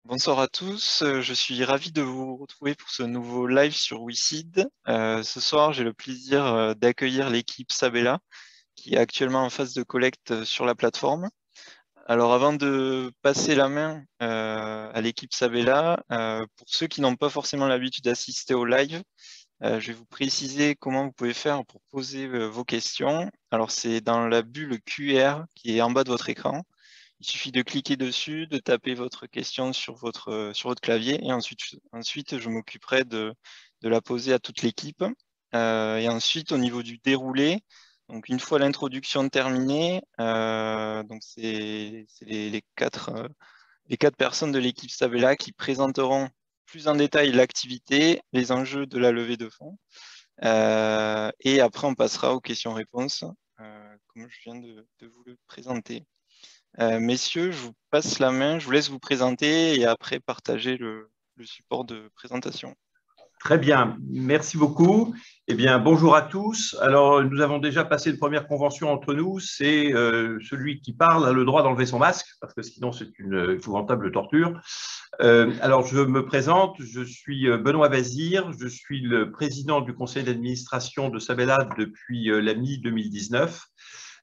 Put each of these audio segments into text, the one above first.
Bonsoir à tous, je suis ravi de vous retrouver pour ce nouveau live sur WeSeed. Ce soir, j'ai le plaisir d'accueillir l'équipe Sabella qui est actuellement en phase de collecte sur la plateforme. Alors avant de passer la main à l'équipe Sabella, pour ceux qui n'ont pas forcément l'habitude d'assister au live, je vais vous préciser comment vous pouvez faire pour poser vos questions. Alors c'est dans la bulle QR qui est en bas de votre écran. Il suffit de cliquer dessus, de taper votre question sur votre clavier et ensuite je m'occuperai de la poser à toute l'équipe. Et ensuite, au niveau du déroulé, donc une fois l'introduction terminée, donc c'est les quatre personnes de l'équipe Sabella qui présenteront plus en détail l'activité, les enjeux de la levée de fonds. Et après, on passera aux questions-réponses, comme je viens de vous le présenter. Messieurs, je vous passe la main, je vous laisse vous présenter et après partager le support de présentation. Très bien, merci beaucoup. Eh bien, bonjour à tous. Alors, nous avons déjà passé une première convention entre nous. C'est celui qui parle a le droit d'enlever son masque, parce que sinon c'est une épouvantable torture. Alors, je me présente, je suis Benoît Vazir, je suis le président du conseil d'administration de Sabella depuis la mi-2019.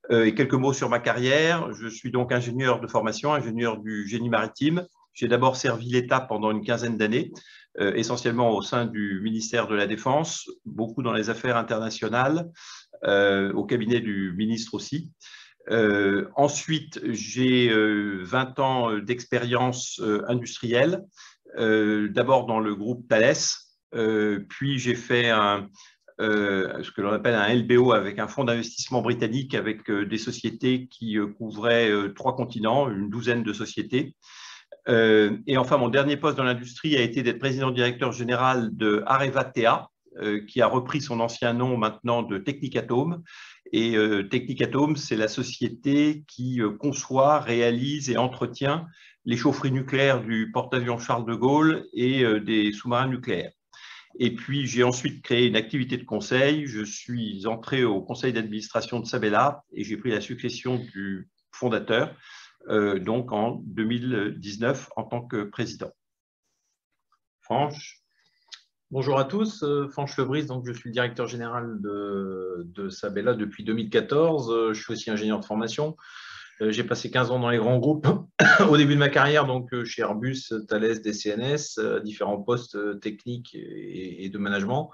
Et quelques mots sur ma carrière. Je suis donc ingénieur de formation, ingénieur du génie maritime. J'ai d'abord servi l'État pendant une quinzaine d'années, essentiellement au sein du ministère de la Défense, beaucoup dans les affaires internationales, au cabinet du ministre aussi. Ensuite, j'ai 20 ans d'expérience industrielle, d'abord dans le groupe Thales, puis j'ai fait ce que l'on appelle un LBO avec un fonds d'investissement britannique avec des sociétés qui couvraient 3 continents, une douzaine de sociétés. Et enfin, mon dernier poste dans l'industrie a été d'être président-directeur général de Areva-TA, qui a repris son ancien nom maintenant de Technicatome. Et Technicatome, c'est la société qui conçoit, réalise et entretient les chaufferies nucléaires du porte-avions Charles de Gaulle et des sous-marins nucléaires. Et puis, j'ai ensuite créé une activité de conseil. Je suis entré au conseil d'administration de Sabella et j'ai pris la succession du fondateur, donc en 2019 en tant que président. Franche. Bonjour à tous, Franche Lebris, donc je suis le directeur général de Sabella depuis 2014. Je suis aussi ingénieur de formation. J'ai passé 15 ans dans les grands groupes au début de ma carrière, donc chez Airbus, Thales, DCNS, différents postes techniques et de management.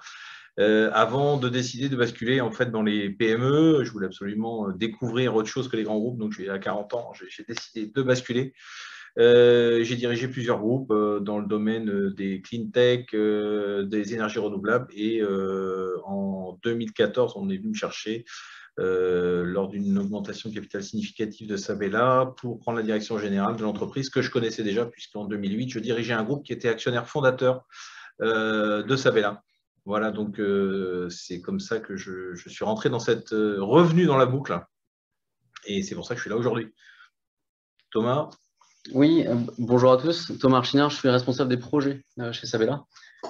Avant de décider de basculer en fait dans les PME, je voulais absolument découvrir autre chose que les grands groupes, donc à 40 ans, j'ai décidé de basculer. J'ai dirigé plusieurs groupes dans le domaine des clean tech, des énergies renouvelables et en 2014, on est venu me chercher lors d'une augmentation de capital significative de Sabella pour prendre la direction générale de l'entreprise que je connaissais déjà puisqu'en 2008, je dirigeais un groupe qui était actionnaire fondateur de Sabella. Voilà, donc c'est comme ça que je suis rentré dans cette revenu dans la boucle et c'est pour ça que je suis là aujourd'hui. Thomas? Oui, bonjour à tous. Thomas Archinard, je suis responsable des projets chez Sabella.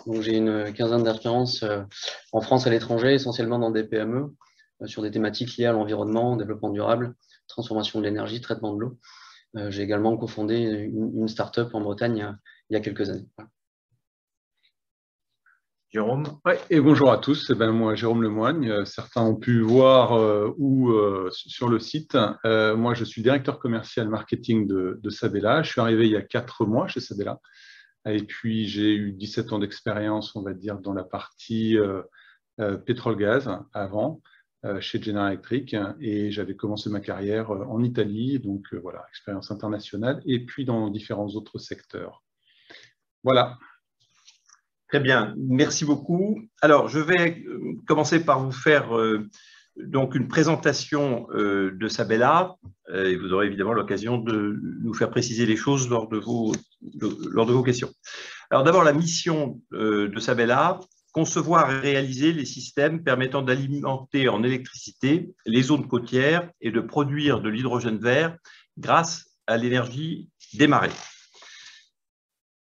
Donc, j'ai une quinzaine d'expériences en France et à l'étranger, essentiellement dans des PME, sur des thématiques liées à l'environnement, développement durable, transformation de l'énergie, traitement de l'eau. J'ai également cofondé une start-up en Bretagne il y a quelques années. Voilà. Jérôme? Ouais, et bonjour à tous. Moi, Jérôme Lemoigne. Certains ont pu voir sur le site. Moi, je suis directeur commercial marketing de Sabella. Je suis arrivé il y a 4 mois chez Sabella. Et puis, j'ai eu 17 ans d'expérience, on va dire, dans la partie pétrole-gaz avant, chez General Electric. Et j'avais commencé ma carrière en Italie. Donc, voilà, expérience internationale. Et puis, dans différents autres secteurs. Voilà. Très bien, merci beaucoup. Alors, je vais commencer par vous faire donc une présentation de Sabella et vous aurez évidemment l'occasion de nous faire préciser les choses lors de vos questions. Alors d'abord, la mission de Sabella, concevoir et réaliser les systèmes permettant d'alimenter en électricité les zones côtières et de produire de l'hydrogène vert grâce à l'énergie des marées.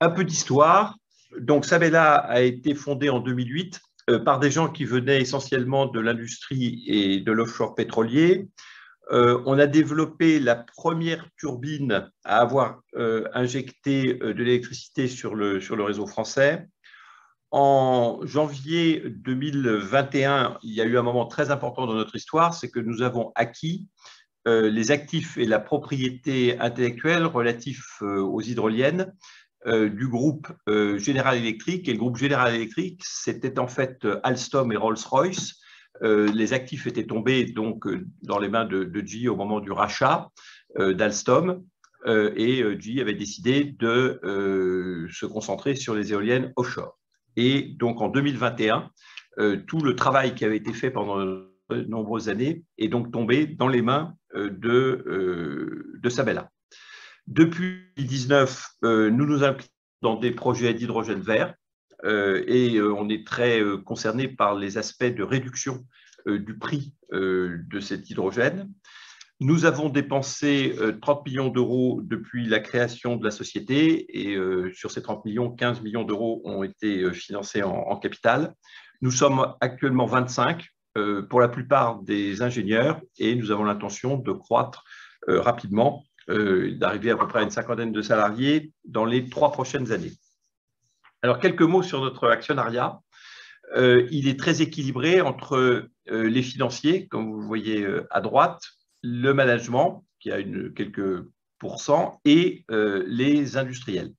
Un peu d'histoire. Donc, Sabella a été fondée en 2008 par des gens qui venaient essentiellement de l'industrie et de l'offshore pétrolier. On a développé la première turbine à avoir injecté de l'électricité sur le réseau français. En janvier 2021, il y a eu un moment très important dans notre histoire, c'est que nous avons acquis les actifs et la propriété intellectuelle relatifs aux hydroliennes du groupe General Electric. Et le groupe General Electric, c'était en fait Alstom et Rolls-Royce. Les actifs étaient tombés donc dans les mains de GE au moment du rachat d'Alstom. Et GE avait décidé de se concentrer sur les éoliennes offshore. Et donc en 2021, tout le travail qui avait été fait pendant de nombreuses années est donc tombé dans les mains de Sabella. Depuis 2019, nous nous impliquons dans des projets d'hydrogène vert et on est très concerné par les aspects de réduction du prix de cet hydrogène. Nous avons dépensé 30 millions d'euros depuis la création de la société et sur ces 30 millions, 15 millions d'euros ont été financés en capital. Nous sommes actuellement 25 pour la plupart des ingénieurs et nous avons l'intention de croître rapidement, d'arriver à peu près à une cinquantaine de salariés dans les 3 prochaines années. Alors, quelques mots sur notre actionnariat. Il est très équilibré entre les financiers, comme vous le voyez à droite, le management, qui a quelques pourcents, et les industriels.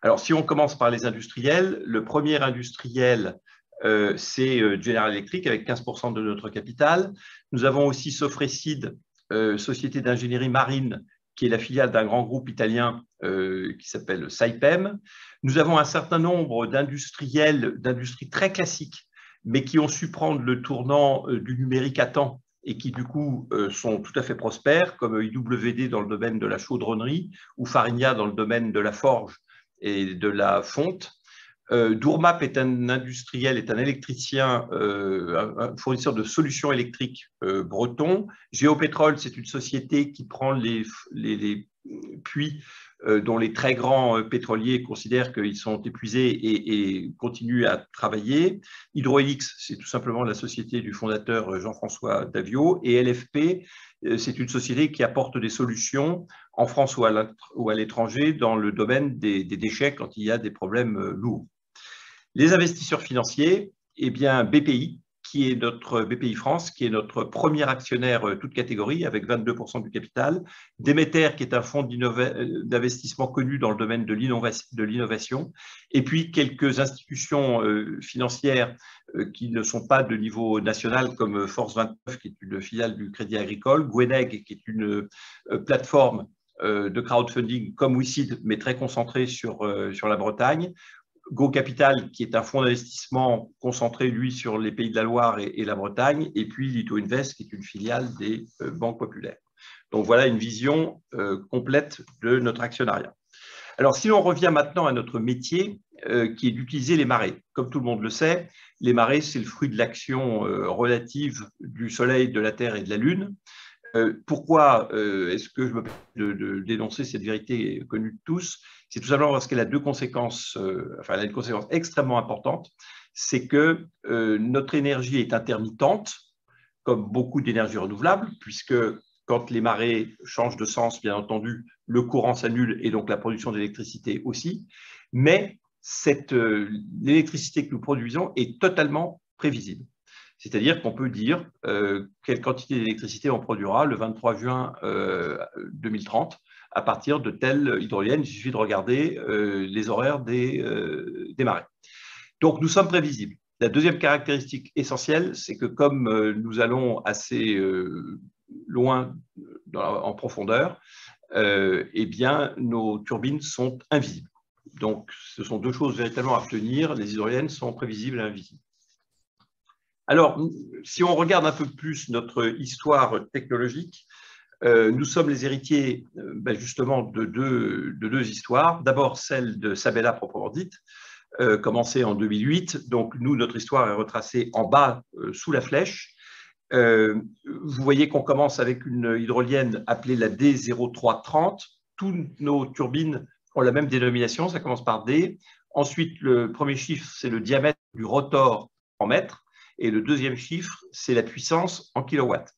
Alors, si on commence par les industriels, le premier industriel, c'est General Electric, avec 15% de notre capital. Nous avons aussi Sofrecide, société d'ingénierie marine, qui est la filiale d'un grand groupe italien qui s'appelle Saipem. Nous avons un certain nombre d'industriels, d'industries très classiques, mais qui ont su prendre le tournant du numérique à temps et qui, du coup, sont tout à fait prospères, comme IWD dans le domaine de la chaudronnerie ou Farinia dans le domaine de la forge et de la fonte. Dourmap est un industriel, est un électricien, un fournisseur de solutions électriques breton. Géopétrol, c'est une société qui prend les puits dont les très grands pétroliers considèrent qu'ils sont épuisés et continuent à travailler. Hydrohelix, c'est tout simplement la société du fondateur Jean-François Davio. Et LFP, c'est une société qui apporte des solutions en France ou à l'étranger dans le domaine des déchets quand il y a des problèmes lourds. Les investisseurs financiers, eh bien BPI, BPI France, qui est notre premier actionnaire toute catégorie avec 22% du capital, Demeter, qui est un fonds d'investissement connu dans le domaine de l'innovation, et puis quelques institutions financières qui ne sont pas de niveau national, comme Force 29, qui est une filiale du Crédit Agricole, Gweneg, qui est une plateforme de crowdfunding comme WeSeed, mais très concentrée sur la Bretagne, Go Capital, qui est un fonds d'investissement concentré, lui, sur les Pays de la Loire et la Bretagne, et puis Lito Invest, qui est une filiale des banques populaires. Donc voilà une vision complète de notre actionnariat. Alors, si l'on revient maintenant à notre métier, qui est d'utiliser les marées. Comme tout le monde le sait, les marées, c'est le fruit de l'action relative du Soleil, de la Terre et de la Lune. Pourquoi est-ce que je me permets de dénoncer cette vérité connue de tous? C'est tout simplement parce qu'elle a deux conséquences, elle a une conséquence extrêmement importante, c'est que notre énergie est intermittente, comme beaucoup d'énergies renouvelables, puisque quand les marées changent de sens, bien entendu, le courant s'annule et donc la production d'électricité aussi, mais l'électricité que nous produisons est totalement prévisible. C'est-à-dire qu'on peut dire quelle quantité d'électricité on produira le 23 juin 2030 à partir de telle hydrolienne. Il suffit de regarder les horaires des marées. Donc, nous sommes prévisibles. La deuxième caractéristique essentielle, c'est que comme nous allons assez loin en profondeur, eh bien, nos turbines sont invisibles. Donc, ce sont deux choses véritablement à retenir. Les hydroliennes sont prévisibles et invisibles. Alors, si on regarde un peu plus notre histoire technologique, nous sommes les héritiers justement de deux histoires. D'abord, celle de Sabella proprement dite, commencée en 2008. Donc, nous, notre histoire est retracée en bas, sous la flèche. Vous voyez qu'on commence avec une hydrolienne appelée la D0330. Toutes nos turbines ont la même dénomination, ça commence par D. Ensuite, le premier chiffre, c'est le diamètre du rotor en mètres. Et le deuxième chiffre, c'est la puissance en kilowatts.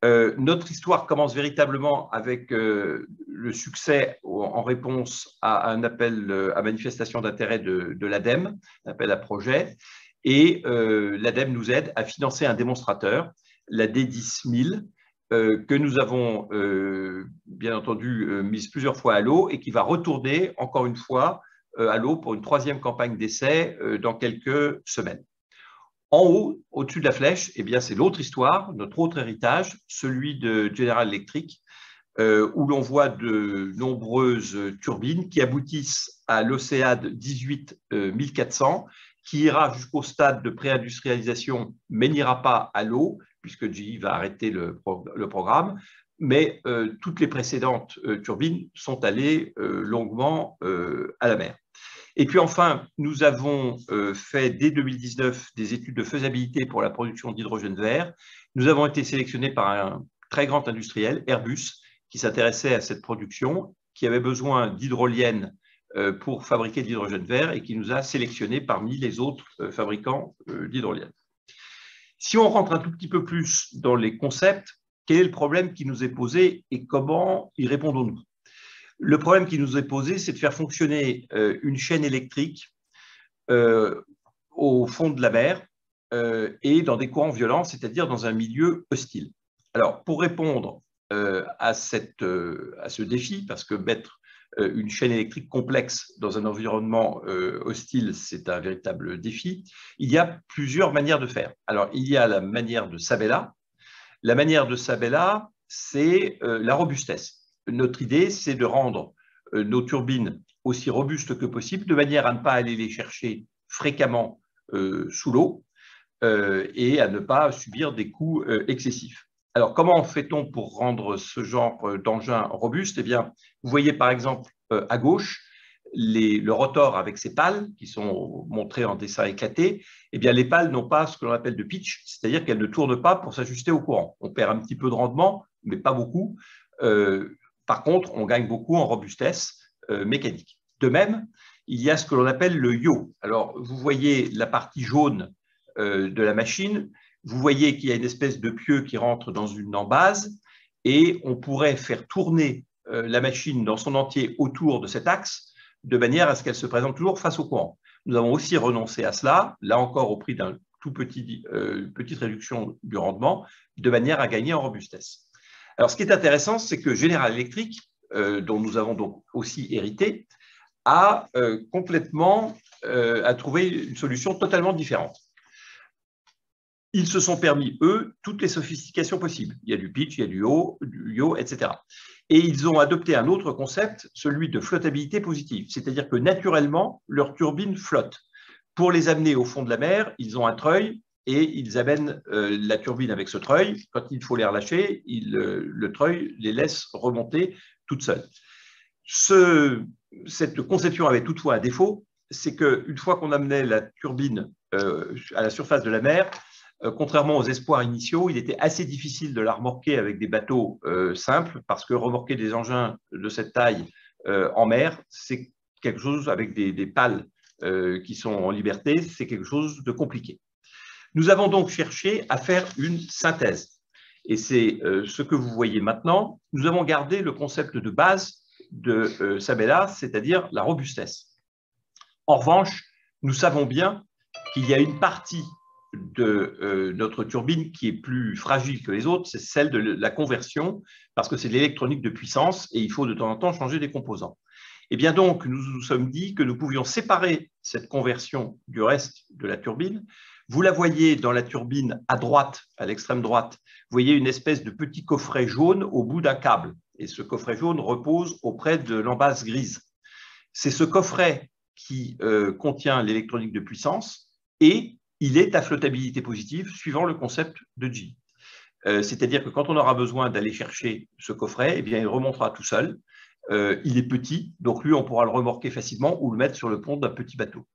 Notre histoire commence véritablement avec le succès en réponse à un appel à manifestation d'intérêt de l'ADEME, un appel à projet, et l'ADEME nous aide à financer un démonstrateur, la D10000, que nous avons bien entendu mise plusieurs fois à l'eau et qui va retourner encore une fois à l'eau pour une 3e campagne d'essai dans quelques semaines. En haut, au-dessus de la flèche, eh bien, c'est l'autre histoire, notre autre héritage, celui de General Electric, où l'on voit de nombreuses turbines qui aboutissent à l'Océade 18400, qui ira jusqu'au stade de préindustrialisation, mais n'ira pas à l'eau, puisque GE va arrêter le programme. Mais toutes les précédentes turbines sont allées longuement à la mer. Et puis enfin, nous avons fait dès 2019 des études de faisabilité pour la production d'hydrogène vert. Nous avons été sélectionnés par un très grand industriel, Airbus, qui s'intéressait à cette production, qui avait besoin d'hydroliennes pour fabriquer de l'hydrogène vert et qui nous a sélectionnés parmi les autres fabricants d'hydroliennes. Si on rentre un tout petit peu plus dans les concepts, quel est le problème qui nous est posé et comment y répondons-nous? Le problème qui nous est posé, c'est de faire fonctionner une chaîne électrique au fond de la mer et dans des courants violents, c'est-à-dire dans un milieu hostile. Alors, pour répondre à ce défi, parce que mettre une chaîne électrique complexe dans un environnement hostile, c'est un véritable défi, il y a plusieurs manières de faire. Alors, il y a la manière de Sabella. La manière de Sabella, c'est la robustesse. Notre idée, c'est de rendre nos turbines aussi robustes que possible, de manière à ne pas aller les chercher fréquemment sous l'eau et à ne pas subir des coûts excessifs. Alors, comment fait-on pour rendre ce genre d'engin robuste? Eh bien, vous voyez par exemple à gauche le rotor avec ses pales qui sont montrées en dessin éclaté. Eh bien, les pales n'ont pas ce que l'on appelle de pitch, c'est-à-dire qu'elles ne tournent pas pour s'ajuster au courant. On perd un petit peu de rendement, mais pas beaucoup. Par contre, on gagne beaucoup en robustesse mécanique. De même, il y a ce que l'on appelle le yaw. Alors, vous voyez la partie jaune de la machine, vous voyez qu'il y a une espèce de pieu qui rentre dans une embase et on pourrait faire tourner la machine dans son entier autour de cet axe de manière à ce qu'elle se présente toujours face au courant. Nous avons aussi renoncé à cela, là encore au prix d'une petite réduction du rendement, de manière à gagner en robustesse. Alors, ce qui est intéressant, c'est que General Electric, dont nous avons donc aussi hérité, a trouvé une solution totalement différente. Ils se sont permis, eux, toutes les sophistications possibles. Il y a du pitch, il y a du yaw, etc. Et ils ont adopté un autre concept, celui de flottabilité positive. C'est-à-dire que naturellement, leurs turbines flottent. Pour les amener au fond de la mer, ils ont un treuil et ils amènent la turbine avec ce treuil. Quand il faut les relâcher, le treuil les laisse remonter toutes seules. Cette conception avait toutefois un défaut, c'est qu'une fois qu'on amenait la turbine à la surface de la mer, contrairement aux espoirs initiaux, il était assez difficile de la remorquer avec des bateaux simples, parce que remorquer des engins de cette taille en mer, c'est quelque chose avec des pales qui sont en liberté, c'est quelque chose de compliqué. Nous avons donc cherché à faire une synthèse. Et c'est ce que vous voyez maintenant. Nous avons gardé le concept de base de Sabella, c'est-à-dire la robustesse. En revanche, nous savons bien qu'il y a une partie de notre turbine qui est plus fragile que les autres, c'est celle de la conversion, parce que c'est de l'électronique de puissance et il faut de temps en temps changer des composants. Et bien donc, nous nous sommes dit que nous pouvions séparer cette conversion du reste de la turbine. Vous la voyez dans la turbine à droite, à l'extrême droite, vous voyez une espèce de petit coffret jaune au bout d'un câble. Et ce coffret jaune repose auprès de l'embase grise. C'est ce coffret qui contient l'électronique de puissance et il est à flottabilité positive suivant le concept de GE. C'est-à-dire que quand on aura besoin d'aller chercher ce coffret, eh bien, il remontera tout seul. Il est petit, donc lui, on pourra le remorquer facilement ou le mettre sur le pont d'un petit bateau.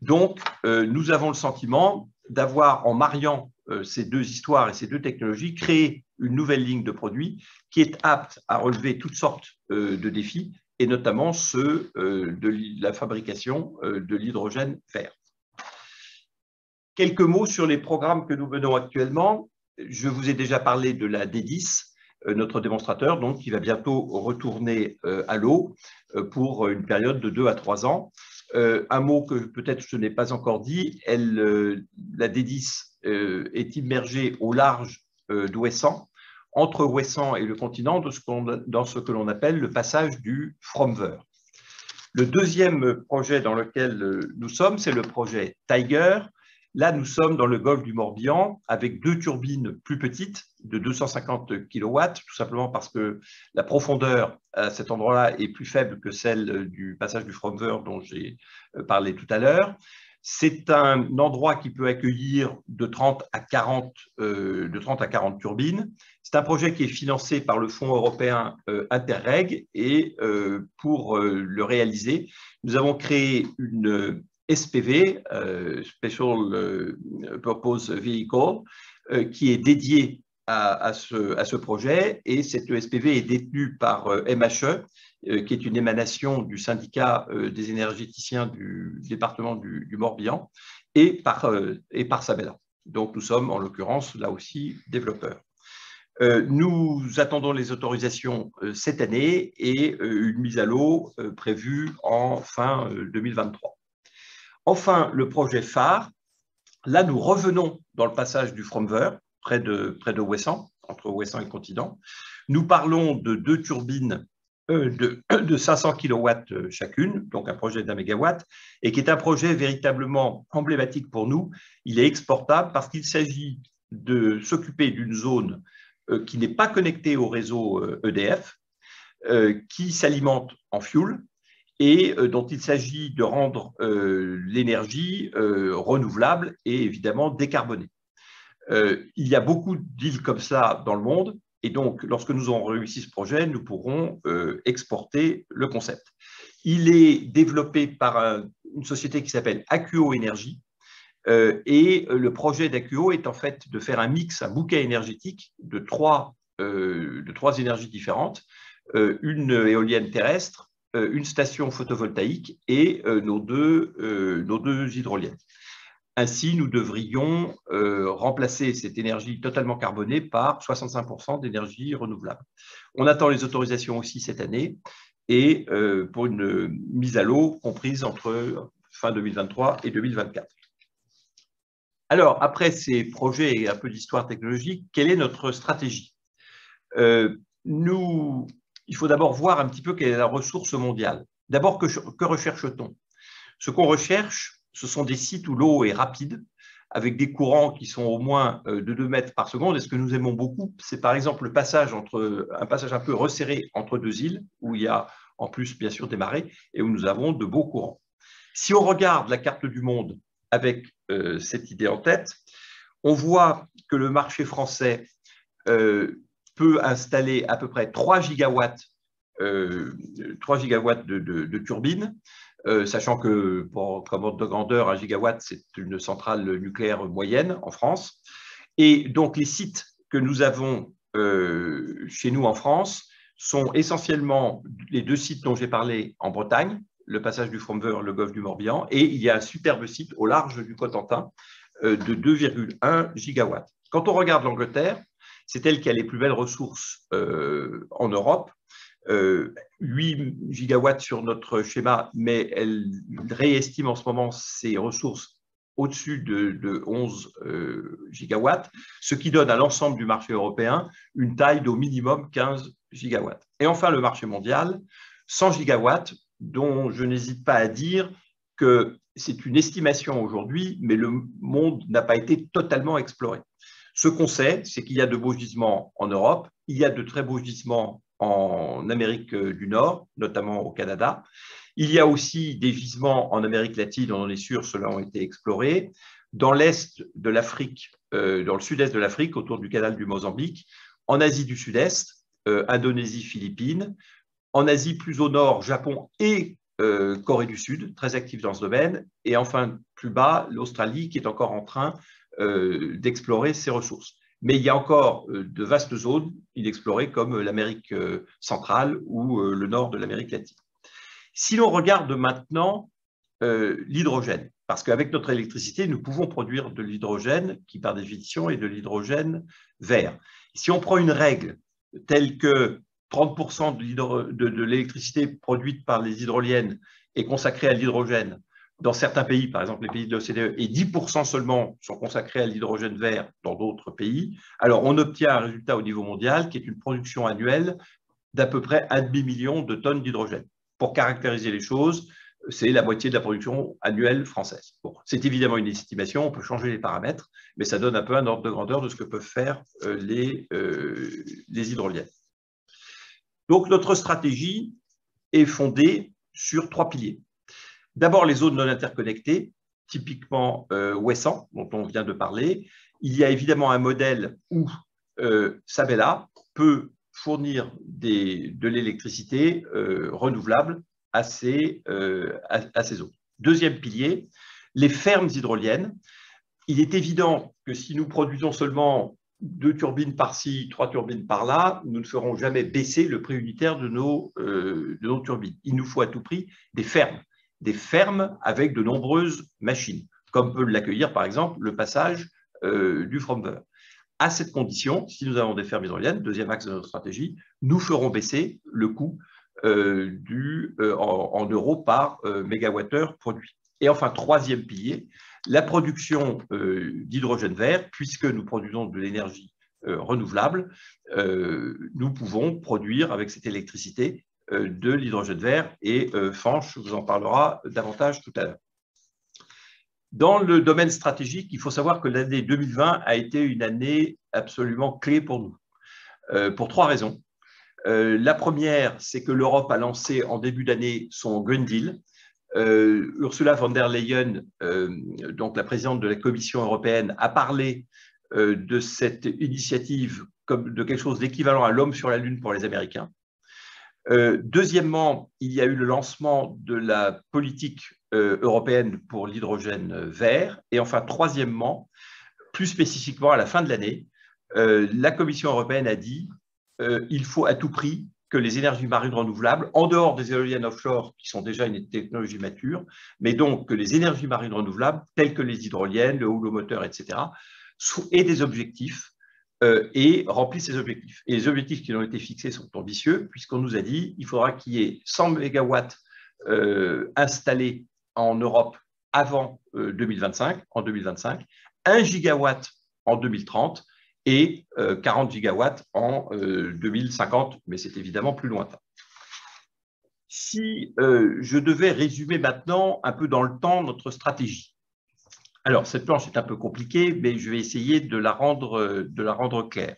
Donc, nous avons le sentiment d'avoir, en mariant ces deux histoires et ces deux technologies, créé une nouvelle ligne de produits qui est apte à relever toutes sortes de défis, et notamment ceux de la fabrication de l'hydrogène vert. Quelques mots sur les programmes que nous menons actuellement. je vous ai déjà parlé de la D10, notre démonstrateur, donc, qui va bientôt retourner à l'eau pour une période de 2 à 3 ans. Un mot que peut-être je n'ai pas encore dit, la D10 est immergée au large d'Ouessant, entre Ouessant et le continent, dans ce que l'on appelle le passage du Fromveur. Le deuxième projet dans lequel nous sommes, c'est le projet Tiger. Là, nous sommes dans le golfe du Morbihan avec 2 turbines plus petites de 250 kW, tout simplement parce que la profondeur à cet endroit-là est plus faible que celle du passage du Fromveur dont j'ai parlé tout à l'heure. C'est un endroit qui peut accueillir de 30 à 40 turbines. C'est un projet qui est financé par le Fonds européen Interreg et pour le réaliser, nous avons créé une SPV, Special Purpose Vehicle, qui est dédiée à ce projet, et cette SPV est détenue par MHE, qui est une émanation du syndicat des énergéticiens du département du Morbihan, et par Sabela. Donc nous sommes en l'occurrence là aussi développeurs. Nous attendons les autorisations cette année et une mise à l'eau prévue en fin 2023. Enfin, le projet phare, là nous revenons dans le passage du Fromveur, près de Ouessant, entre Ouessant et le continent. Nous parlons de 2 turbines de 500 kW chacune, donc un projet d'1 mégawatt, et qui est un projet véritablement emblématique pour nous. Il est exportable parce qu'il s'agit de s'occuper d'une zone qui n'est pas connectée au réseau EDF, qui s'alimente en fioul, et dont il s'agit de rendre l'énergie renouvelable et évidemment décarbonée. Il y a beaucoup d'îles comme ça dans le monde, et donc lorsque nous aurons réussi ce projet, nous pourrons exporter le concept. Il est développé par une société qui s'appelle Akuo Énergie, et le projet d'Akuo est en fait de faire un mix, un bouquet énergétique de trois énergies différentes, une éolienne terrestre, une station photovoltaïque et nos deux hydroliennes. Ainsi, nous devrions remplacer cette énergie totalement carbonée par 65% d'énergie renouvelable. On attend les autorisations aussi cette année et pour une mise à l'eau comprise entre fin 2023 et 2024. Alors, après ces projets et un peu d'histoire technologique, quelle est notre stratégie? Il faut d'abord voir un petit peu quelle est la ressource mondiale. D'abord, que recherche-t-on? Ce qu'on recherche, ce sont des sites où l'eau est rapide, avec des courants qui sont au moins de 2 mètres par seconde. Et ce que nous aimons beaucoup, c'est par exemple un passage un peu resserré entre 2 îles, où il y a en plus bien sûr des marées, et où nous avons de beaux courants. Si on regarde la carte du monde avec cette idée en tête, on voit que le marché français peut installer à peu près 3 gigawatts de turbines, sachant que comme ordre de grandeur, 1 gigawatt, c'est une centrale nucléaire moyenne en France. Et donc, les sites que nous avons chez nous en France sont essentiellement les 2 sites dont j'ai parlé en Bretagne, le passage du Fromveur, le golfe du Morbihan, et il y a un superbe site au large du Cotentin de 2,1 gigawatts. Quand on regarde l'Angleterre, c'est elle qui a les plus belles ressources en Europe, 8 gigawatts sur notre schéma, mais elle réestime en ce moment ses ressources au-dessus de 11 gigawatts, ce qui donne à l'ensemble du marché européen une taille d'au minimum 15 gigawatts. Et enfin, le marché mondial, 100 gigawatts, dont je n'hésite pas à dire que c'est une estimation aujourd'hui, mais le monde n'a pas été totalement exploré. Ce qu'on sait, c'est qu'il y a de beaux gisements en Europe, il y a de très beaux gisements en Amérique du Nord, notamment au Canada. Il y a aussi des gisements en Amérique latine, on en est sûr, ceux-là ont été explorés. Dans l'est de l'Afrique, dans le sud-est de l'Afrique, autour du canal du Mozambique, en Asie du Sud-Est, Indonésie, Philippines, en Asie plus au nord, Japon et Corée du Sud, très actifs dans ce domaine, et enfin plus bas, l'Australie qui est encore en train d'explorer ses ressources. Mais il y a encore de vastes zones inexplorées comme l'Amérique centrale ou le nord de l'Amérique latine. Si l'on regarde maintenant l'hydrogène, Parce qu'avec notre électricité, nous pouvons produire de l'hydrogène qui, par définition, est de l'hydrogène vert. Si on prend une règle telle que 30% de l'électricité produite par les hydroliennes est consacrée à l'hydrogène, dans certains pays, par exemple les pays de l'OCDE, et 10% seulement sont consacrés à l'hydrogène vert dans d'autres pays, alors on obtient un résultat au niveau mondial qui est une production annuelle d'à peu près 1,5 million de tonnes d'hydrogène. Pour caractériser les choses, c'est la moitié de la production annuelle française. Bon, c'est évidemment une estimation, on peut changer les paramètres, mais ça donne un peu un ordre de grandeur de ce que peuvent faire les hydroliennes. Donc notre stratégie est fondée sur 3 piliers. D'abord, les zones non interconnectées, typiquement Ouessant, dont on vient de parler. Il y a évidemment un modèle où Sabela peut fournir de l'électricité renouvelable à ces zones. Deuxième pilier, les fermes hydroliennes. Il est évident que si nous produisons seulement 2 turbines par-ci, 3 turbines par-là, nous ne ferons jamais baisser le prix unitaire de nos turbines. Il nous faut à tout prix des fermes avec de nombreuses machines, comme peut l'accueillir par exemple le passage du Fromveur. À cette condition, si nous avons des fermes hydroliennes, deuxième axe de notre stratégie, nous ferons baisser le coût en euros par mégawattheure produit. Et enfin, troisième pilier, la production d'hydrogène vert, puisque nous produisons de l'énergie renouvelable, nous pouvons produire avec cette électricité de l'hydrogène vert et Fanch vous en parlera davantage tout à l'heure. Dans le domaine stratégique, il faut savoir que l'année 2020 a été une année absolument clé pour nous, pour 3 raisons. La première, c'est que l'Europe a lancé en début d'année son Green Deal. Ursula von der Leyen, donc la présidente de la Commission européenne, a parlé de cette initiative comme de quelque chose d'équivalent à l'homme sur la Lune pour les Américains. Deuxièmement, il y a eu le lancement de la politique européenne pour l'hydrogène vert. Et enfin, troisièmement, plus spécifiquement à la fin de l'année, la Commission européenne a dit qu'il faut à tout prix que les énergies marines renouvelables, en dehors des éoliennes offshore qui sont déjà une technologie mature, mais donc que les énergies marines renouvelables, telles que les hydroliennes, le houlomoteur, etc., aient des objectifs et remplissent ces objectifs. Et les objectifs qui ont été fixés sont ambitieux, puisqu'on nous a dit qu'il faudra qu'il y ait 100 mégawatts installés en Europe avant 2025, 1 gigawatt en 2030 et 40 gigawatts en 2050, mais c'est évidemment plus lointain. Si je devais résumer maintenant un peu dans le temps notre stratégie. Alors, cette planche est un peu compliquée, mais je vais essayer de la rendre claire.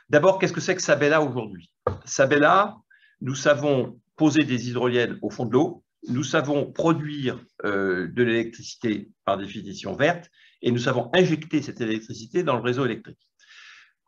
D'abord, qu'est-ce que c'est que Sabela aujourd'hui? Sabela, nous savons poser des hydroliennes au fond de l'eau, nous savons produire de l'électricité par définition verte, et nous savons injecter cette électricité dans le réseau électrique.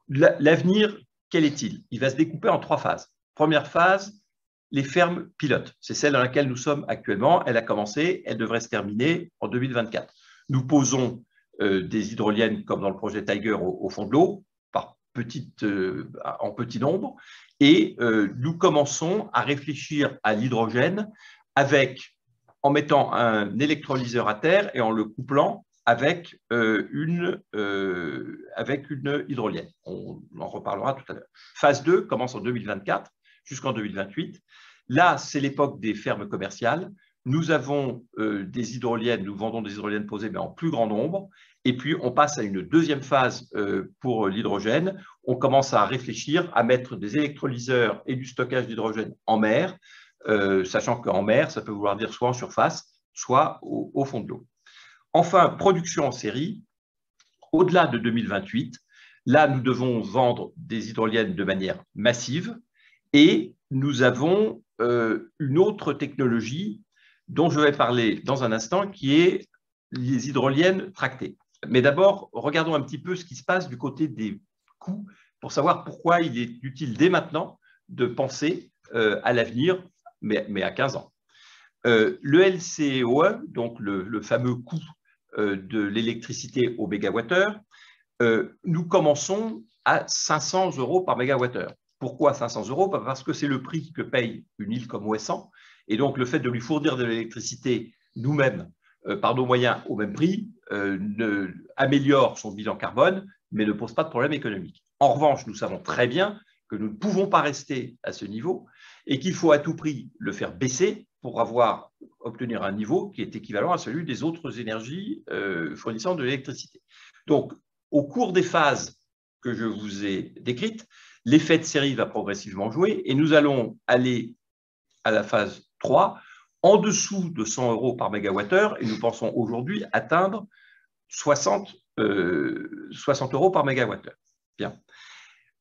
L'avenir, quel est-il? Il va se découper en 3 phases. Première phase, les fermes pilotes. C'est celle dans laquelle nous sommes actuellement. Elle a commencé, elle devrait se terminer en 2024. Nous posons des hydroliennes comme dans le projet Tiger au fond de l'eau, en petit nombre, et nous commençons à réfléchir à l'hydrogène en mettant un électrolyseur à terre et en le couplant avec une hydrolienne. On en reparlera tout à l'heure. Phase 2 commence en 2024 jusqu'en 2028. Là, c'est l'époque des fermes commerciales. Nous avons des hydroliennes, nous vendons des hydroliennes posées, mais en plus grand nombre. Et puis, on passe à une deuxième phase pour l'hydrogène. On commence à réfléchir à mettre des électrolyseurs et du stockage d'hydrogène en mer, sachant qu'en mer, ça peut vouloir dire soit en surface, soit au fond de l'eau. Enfin, production en série, au-delà de 2028, là, nous devons vendre des hydroliennes de manière massive et nous avons une autre technologie dont je vais parler dans un instant, qui est les hydroliennes tractées. Mais d'abord, regardons un petit peu ce qui se passe du côté des coûts pour savoir pourquoi il est utile dès maintenant de penser à l'avenir, mais à 15 ans. Le LCOE, donc le fameux coût de l'électricité au mégawattheure, nous commençons à 500 € par mégawattheure. Pourquoi 500 €? Parce que c'est le prix que paye une île comme Ouessant, et donc le fait de lui fournir de l'électricité nous-mêmes par nos moyens au même prix, améliore son bilan carbone, mais ne pose pas de problème économique. En revanche, nous savons très bien que nous ne pouvons pas rester à ce niveau et qu'il faut à tout prix le faire baisser pour obtenir un niveau qui est équivalent à celui des autres énergies fournissant de l'électricité. Donc, au cours des phases que je vous ai décrites, l'effet de série va progressivement jouer et nous allons aller à la phase 3 en dessous de 100 € par mégawattheure et nous pensons aujourd'hui atteindre 60 € par mégawattheure. Bien.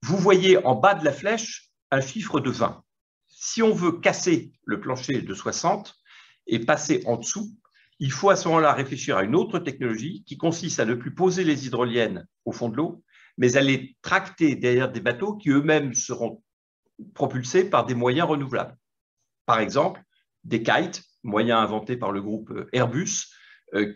Vous voyez en bas de la flèche un chiffre de 20. Si on veut casser le plancher de 60 et passer en dessous, il faut à ce moment-là réfléchir à une autre technologie qui consiste à ne plus poser les hydroliennes au fond de l'eau, mais à les tracter derrière des bateaux qui eux-mêmes seront propulsés par des moyens renouvelables. Par exemple, des kites, moyen inventé par le groupe Airbus,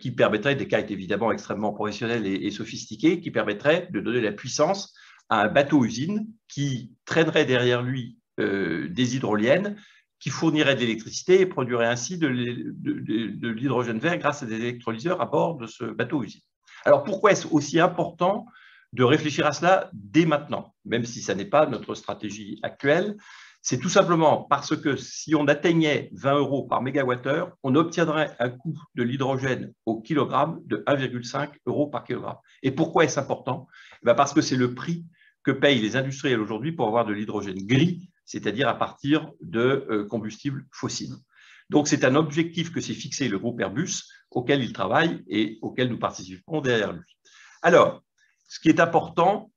qui permettraient, des kites évidemment extrêmement professionnels et sophistiqués, qui permettraient de donner la puissance à un bateau-usine qui traînerait derrière lui des hydroliennes, qui fournirait de l'électricité et produirait ainsi de l'hydrogène vert grâce à des électrolyseurs à bord de ce bateau-usine. Alors pourquoi est-ce aussi important de réfléchir à cela dès maintenant, même si ce n'est pas notre stratégie actuelle? C'est tout simplement parce que si on atteignait 20 € par mégawattheure, on obtiendrait un coût de l'hydrogène au kilogramme de 1,5 € par kilogramme. Et pourquoi est-ce important? Parce que c'est le prix que payent les industriels aujourd'hui pour avoir de l'hydrogène gris, c'est-à-dire à partir de combustibles fossiles. Donc c'est un objectif que s'est fixé le groupe Airbus, auquel il travaille et auquel nous participons derrière lui. Alors, ce qui est important,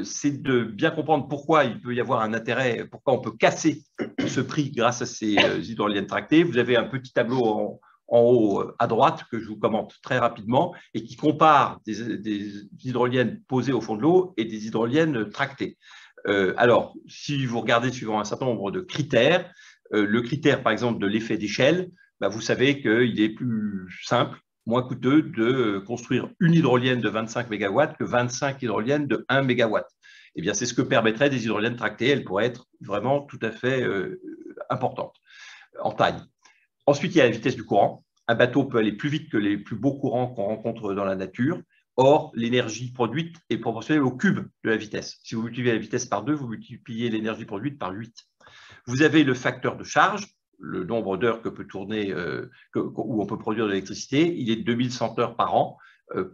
c'est de bien comprendre pourquoi il peut y avoir un intérêt, pourquoi on peut casser ce prix grâce à ces hydroliennes tractées. Vous avez un petit tableau en haut à droite que je vous commente très rapidement et qui compare des hydroliennes posées au fond de l'eau et des hydroliennes tractées. Alors, si vous regardez suivant un certain nombre de critères, le critère par exemple de l'effet d'échelle, vous savez qu'il est plus simple, moins coûteux de construire une hydrolienne de 25 MW que 25 hydroliennes de 1 MW. Eh bien, c'est ce que permettrait des hydroliennes tractées. Elles pourraient être vraiment tout à fait importantes en taille. Ensuite, il y a la vitesse du courant. Un bateau peut aller plus vite que les plus beaux courants qu'on rencontre dans la nature. Or, l'énergie produite est proportionnelle au cube de la vitesse. Si vous multipliez la vitesse par 2, vous multipliez l'énergie produite par 8. Vous avez le facteur de charge, le nombre d'heures que peut tourner, où on peut produire de l'électricité. Il est de 2100 heures par an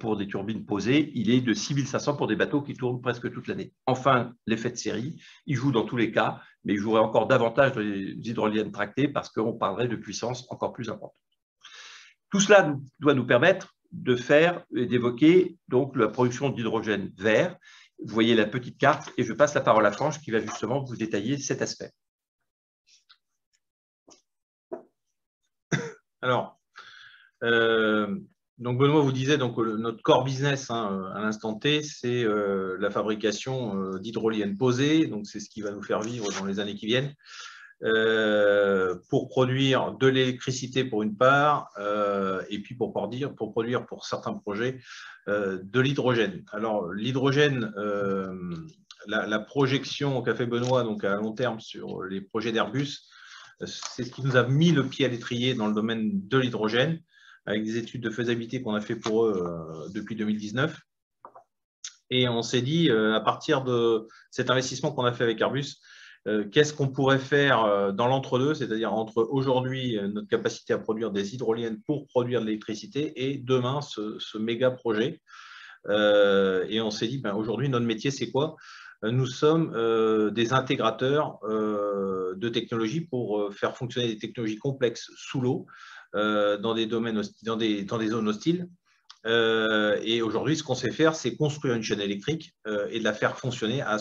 pour des turbines posées. Il est de 6500 pour des bateaux qui tournent presque toute l'année. Enfin, l'effet de série, il joue dans tous les cas, mais il jouerait encore davantage dans les hydroliennes tractées parce qu'on parlerait de puissance encore plus importante. Tout cela doit nous permettre de faire et d'évoquer donc la production d'hydrogène vert. Vous voyez la petite carte et je passe la parole à Franche qui va justement vous détailler cet aspect. Alors, donc Benoît vous disait donc notre core business à l'instant T, c'est la fabrication d'hydroliennes posées. Donc c'est ce qui va nous faire vivre dans les années qui viennent. Pour produire de l'électricité pour une part, et puis pour produire pour certains projets de l'hydrogène. Alors l'hydrogène, la projection qu'a fait Benoît donc à long terme sur les projets d'Airbus, c'est ce qui nous a mis le pied à l'étrier dans le domaine de l'hydrogène, avec des études de faisabilité qu'on a fait pour eux depuis 2019. Et on s'est dit, à partir de cet investissement qu'on a fait avec Airbus, qu'est-ce qu'on pourrait faire dans l'entre-deux, c'est-à-dire entre aujourd'hui notre capacité à produire des hydroliennes pour produire de l'électricité et demain ce méga projet. Et on s'est dit, aujourd'hui notre métier c'est quoi? Nous sommes des intégrateurs de technologies pour faire fonctionner des technologies complexes sous l'eau dans des domaines dans des zones hostiles. Et aujourd'hui, ce qu'on sait faire, c'est construire une chaîne électrique et de la faire fonctionner à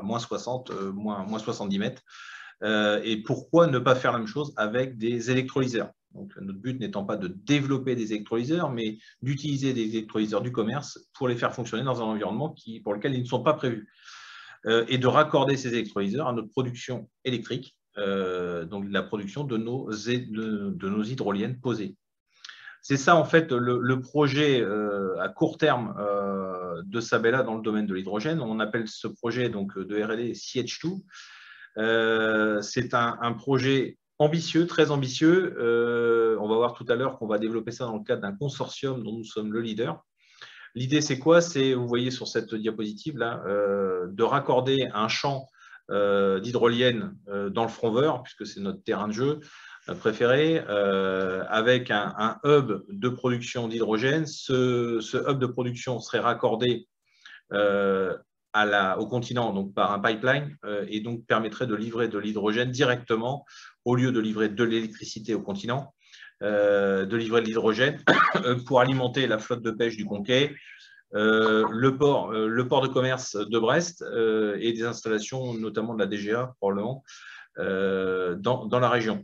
moins 60, moins 70 mètres. Et pourquoi ne pas faire la même chose avec des électrolyseurs? Donc, notre but n'étant pas de développer des électrolyseurs, mais d'utiliser des électrolyseurs du commerce pour les faire fonctionner dans un environnement pour lequel ils ne sont pas prévus. Et de raccorder ces électrolyseurs à notre production électrique, donc la production de nos hydroliennes posées. C'est ça, en fait, le projet à court terme de Sabela dans le domaine de l'hydrogène. On appelle ce projet donc, de R&D CH2. C'est un projet ambitieux, très ambitieux. On va voir tout à l'heure qu'on va développer ça dans le cadre d'un consortium dont nous sommes le leader. L'idée, c'est quoi? C'est, vous voyez sur cette diapositive là, de raccorder un champ d'hydroliennes dans le Fronver, puisque c'est notre terrain de jeu préféré, avec un hub de production d'hydrogène. Ce hub de production serait raccordé au continent donc par un pipeline et donc permettrait de livrer de l'hydrogène directement au lieu de livrer de l'électricité au continent. De livrer de l'hydrogène pour alimenter la flotte de pêche du Conquet, le port de commerce de Brest et des installations, notamment de la DGA, probablement, dans la région.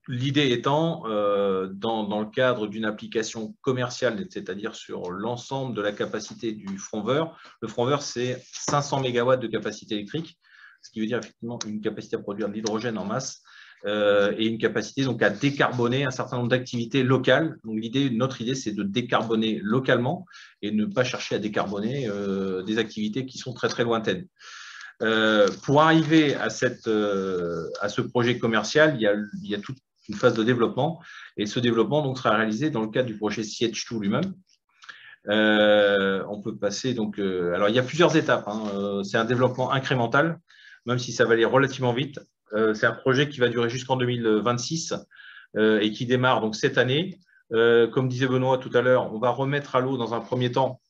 L'idée étant, dans le cadre d'une application commerciale, c'est-à-dire sur l'ensemble de la capacité du Fronver. Le Fronver, c'est 500 MW de capacité électrique, ce qui veut dire effectivement une capacité à produire de l'hydrogène en masse, et une capacité donc à décarboner un certain nombre d'activités locales. Donc notre idée, c'est de décarboner localement et ne pas chercher à décarboner des activités qui sont très très lointaines. Pour arriver à ce projet commercial, il y a toute une phase de développement, et ce développement donc sera réalisé dans le cadre du projet CH2 lui-même. On peut passer donc. Alors il y a plusieurs étapes. C'est un développement incrémental, même si ça va aller relativement vite. C'est un projet qui va durer jusqu'en 2026 et qui démarre donc cette année. Comme disait Benoît tout à l'heure, on va remettre à l'eau dans un premier temps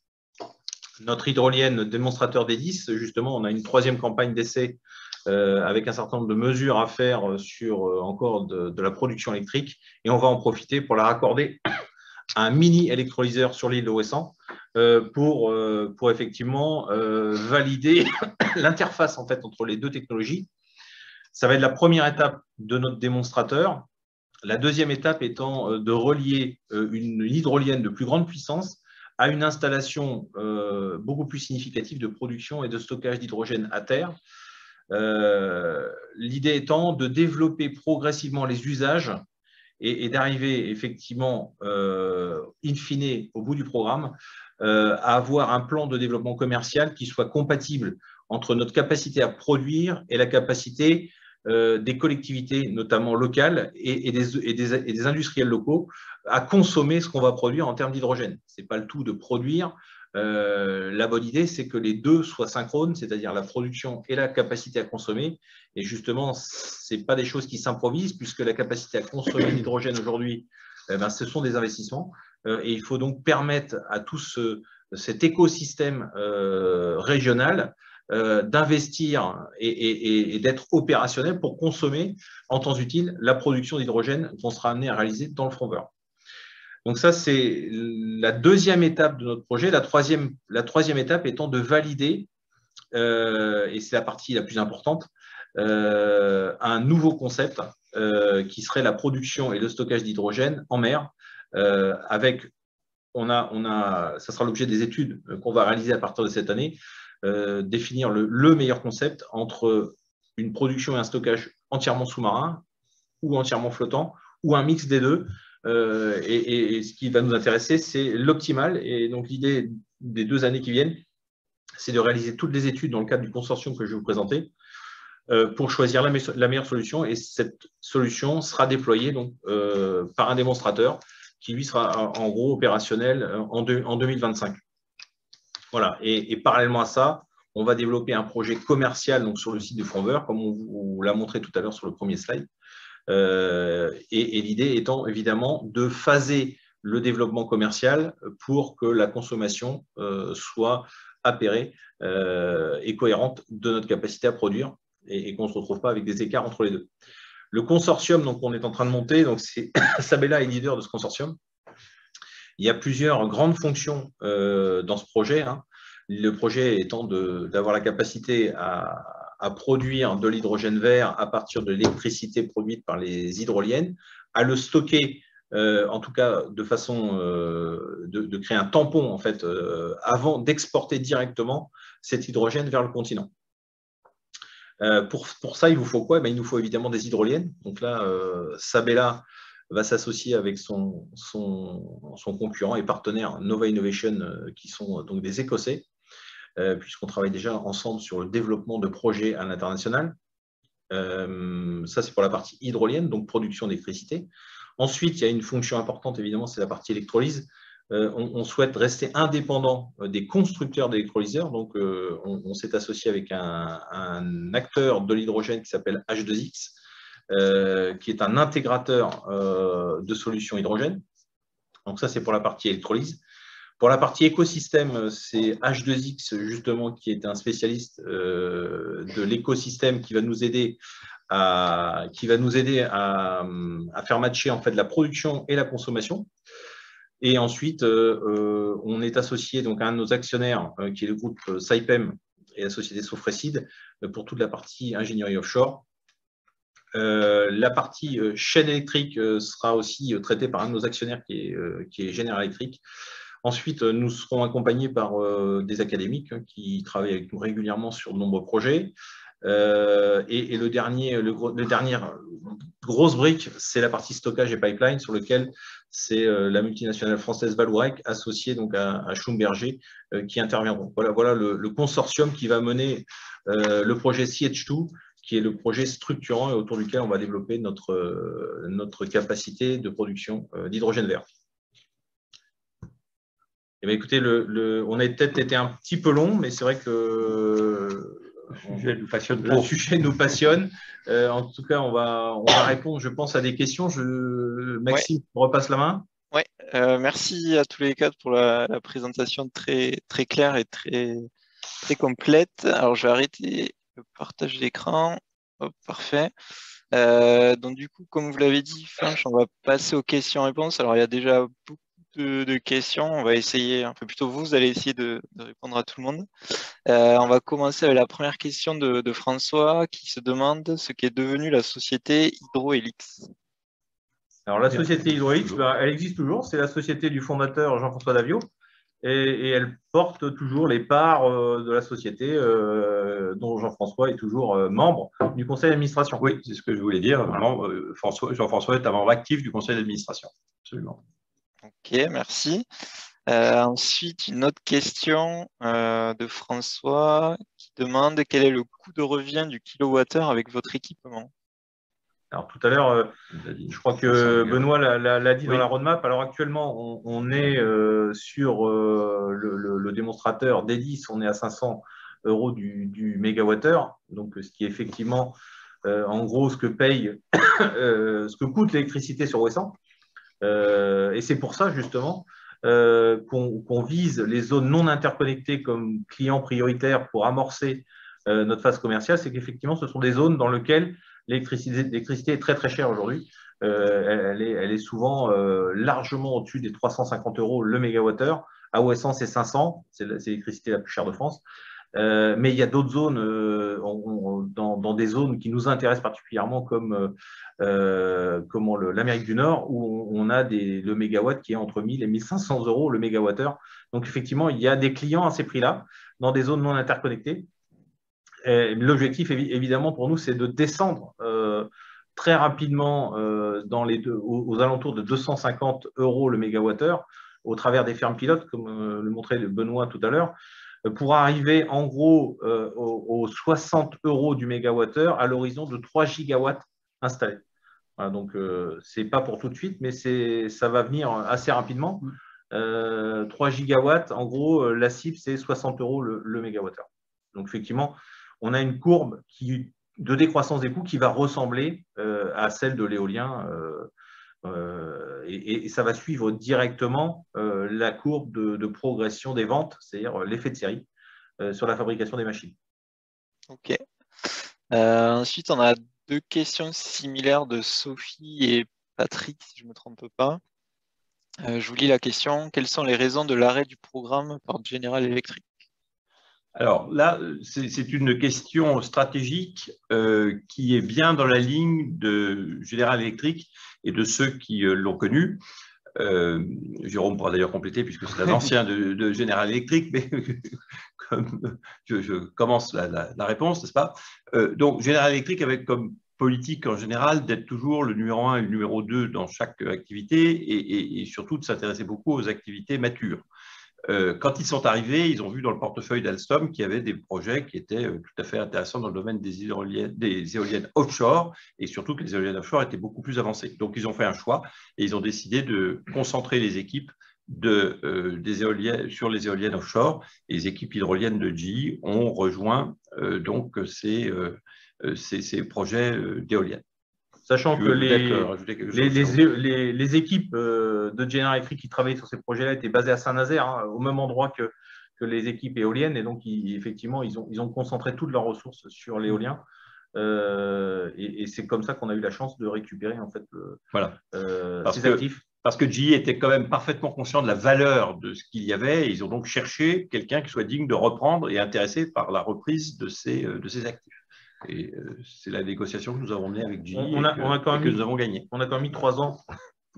notre hydrolienne démonstrateur d'Edis. Justement, on a une troisième campagne d'essai avec un certain nombre de mesures à faire sur encore de la production électrique, et on va en profiter pour la raccorder à un mini électrolyseur sur l'île de Ouessant pour effectivement valider l'interface en fait entre les deux technologies. Ça va être la première étape de notre démonstrateur. La deuxième étape étant de relier une hydrolienne de plus grande puissance à une installation beaucoup plus significative de production et de stockage d'hydrogène à terre. L'idée étant de développer progressivement les usages et d'arriver effectivement, in fine, au bout du programme, à avoir un plan de développement commercial qui soit compatible entre notre capacité à produire et la capacité des collectivités, notamment locales, et des industriels locaux, à consommer ce qu'on va produire en termes d'hydrogène. Ce n'est pas le tout de produire. La bonne idée, c'est que les deux soient synchrones, c'est-à-dire la production et la capacité à consommer. Et justement, ce n'est pas des choses qui s'improvisent, puisque la capacité à consommer l'hydrogène aujourd'hui, ce sont des investissements. Et il faut donc permettre à tout cet écosystème régional d'investir et d'être opérationnel pour consommer en temps utile la production d'hydrogène qu'on sera amené à réaliser dans le Fronver. Donc ça, c'est la deuxième étape de notre projet. La troisième étape étant de valider, et c'est la partie la plus importante, un nouveau concept qui serait la production et le stockage d'hydrogène en mer. Ça sera l'objet des études qu'on va réaliser à partir de cette année, définir le meilleur concept entre une production et un stockage entièrement sous-marin ou entièrement flottant, ou un mix des deux. Et ce qui va nous intéresser, c'est l'optimal. Et donc, l'idée des 2 années qui viennent, c'est de réaliser toutes les études dans le cadre du consortium que je vais vous présenter pour choisir la meilleure solution. Et cette solution sera déployée donc, par un démonstrateur qui, lui, sera en gros opérationnel en 2025. Voilà. Et parallèlement à ça, on va développer un projet commercial donc, sur le site du Fronver, comme on vous l'a montré tout à l'heure sur le premier slide. Et l'idée étant évidemment de phaser le développement commercial pour que la consommation soit appairée et cohérente de notre capacité à produire et qu'on ne se retrouve pas avec des écarts entre les deux. Le consortium qu'on est en train de monter, Sabela est leader de ce consortium. Il y a plusieurs grandes fonctions dans ce projet. Le projet étant d'avoir la capacité à produire de l'hydrogène vert à partir de l'électricité produite par les hydroliennes, à le stocker, en tout cas de façon de créer un tampon en fait, avant d'exporter directement cet hydrogène vers le continent. Pour ça, il vous faut quoi? Il nous faut évidemment des hydroliennes. Donc là, Sabela va s'associer avec son concurrent et partenaire Nova Innovation, qui sont donc des Écossais, puisqu'on travaille déjà ensemble sur le développement de projets à l'international. Ça, c'est pour la partie hydrolienne, donc production d'électricité. Ensuite, il y a une fonction importante, évidemment, c'est la partie électrolyse. On souhaite rester indépendant des constructeurs d'électrolyseurs. Donc, on s'est associé avec un acteur de l'hydrogène qui s'appelle H2X, qui est un intégrateur de solutions hydrogène. Donc, ça, c'est pour la partie électrolyse. Pour la partie écosystème, c'est H2X, justement, qui est un spécialiste de l'écosystème qui va nous aider à faire matcher en fait, la production et la consommation. Et ensuite, on est associé donc, à un de nos actionnaires, qui est le groupe Saipem et la société Sofrecide, pour toute la partie ingénierie offshore. La partie chaîne électrique sera aussi traitée par un de nos actionnaires qui est General Electric. Ensuite, nous serons accompagnés par des académiques qui travaillent avec nous régulièrement sur de nombreux projets. Et le dernier grosse brique, c'est la partie stockage et pipeline sur lequel c'est la multinationale française Vallourec associée donc à Schlumberger qui interviendront. Voilà le consortium qui va mener le projet CH2, qui est le projet structurant et autour duquel on va développer notre capacité de production d'hydrogène vert. Eh bien, écoutez, on a peut-être été un petit peu long, mais c'est vrai que le sujet nous passionne. En tout cas, on va répondre, je pense, à des questions. Maxime, je repasse la main. Ouais, merci à tous les quatre pour la présentation très, très claire et très, très complète. Alors, je vais arrêter le partage d'écran. Hop, parfait. Donc, du coup, comme vous l'avez dit, Fanch, on va passer aux questions-réponses. Alors, il y a déjà beaucoup de questions. On va essayer, enfin plutôt vous allez essayer de répondre à tout le monde. On va commencer avec la première question de François qui se demande ce qu'est devenue la société Hydrohelix. Alors la société Hydrohelix, elle existe toujours. C'est la société du fondateur Jean-François Davio et elle porte toujours les parts de la société dont Jean-François est toujours membre du conseil d'administration. Oui, c'est ce que je voulais dire. Jean-François est un membre actif du conseil d'administration. Absolument. Ok, merci. Ensuite, une autre question de François qui demande quel est le coût de revient du kilowattheure avec votre équipement. Alors tout à l'heure, je crois que Benoît l'a dit dans la roadmap. Alors actuellement, on est sur le démonstrateur D10, on est à 500 € du mégawattheure. Donc ce qui est effectivement en gros ce que coûte l'électricité sur Ouessant. Et c'est pour ça justement qu'on vise les zones non interconnectées comme clients prioritaires pour amorcer notre phase commerciale. C'est qu'effectivement, ce sont des zones dans lesquelles l'électricité est très très chère aujourd'hui. Elle est souvent largement au-dessus des 350 € le mégawattheure. À Ouessant, c'est 500, c'est l'électricité la plus chère de France. Mais il y a d'autres zones, dans des zones qui nous intéressent particulièrement, comme l'Amérique du Nord, où on a le mégawatt qui est entre 1000 et 1500 € le mégawattheure. Donc, effectivement, il y a des clients à ces prix-là, dans des zones non interconnectées. L'objectif, évidemment, pour nous, c'est de descendre très rapidement aux alentours de 250 € le mégawattheure, au travers des fermes pilotes, comme le montrait Benoît tout à l'heure, pour arriver en gros aux 60 € du mégawattheure à l'horizon de 3 gigawatts installés. Voilà, donc, ce n'est pas pour tout de suite, mais ça va venir assez rapidement. 3 gigawatts, en gros, la cible, c'est 60 € le mégawattheure. Donc, effectivement, on a une courbe de décroissance des coûts qui va ressembler à celle de l'éolien. Et ça va suivre directement la courbe de progression des ventes, c'est-à-dire l'effet de série sur la fabrication des machines. Ok. Ensuite, on a deux questions similaires de Sophie et Patrick, si je ne me trompe pas. Je vous lis la question. Quelles sont les raisons de l'arrêt du programme par General Electric? Alors là, c'est une question stratégique qui est bien dans la ligne de General Electric et de ceux qui l'ont connu. Jérôme pourra d'ailleurs compléter puisque c'est un ancien de General Electric, mais comme je commence la réponse, n'est-ce pas? Donc General Electric avait comme politique en général d'être toujours le numéro 1 et le numéro 2 dans chaque activité et surtout de s'intéresser beaucoup aux activités matures. Quand ils sont arrivés, ils ont vu dans le portefeuille d'Alstom qu'il y avait des projets qui étaient tout à fait intéressants dans le domaine des éoliennes offshore, et surtout que les éoliennes offshore étaient beaucoup plus avancées. Donc, ils ont fait un choix et ils ont décidé de concentrer les équipes sur les éoliennes offshore, et les équipes hydroliennes de GE ont rejoint donc ces projets d'éoliennes. Sachant que les équipes de General Electric qui travaillaient sur ces projets-là étaient basées à Saint-Nazaire, hein, au même endroit que les équipes éoliennes, et donc effectivement, ils ont concentré toutes leurs ressources sur l'éolien. Et c'est comme ça qu'on a eu la chance de récupérer en fait ces actifs. Parce que GE était quand même parfaitement conscient de la valeur de ce qu'il y avait, et ils ont donc cherché quelqu'un qui soit digne de reprendre et intéressé par la reprise de ces actifs. Et c'est la négociation que nous avons menée avec GE que nous avons gagnée. On a quand même mis 3 ans,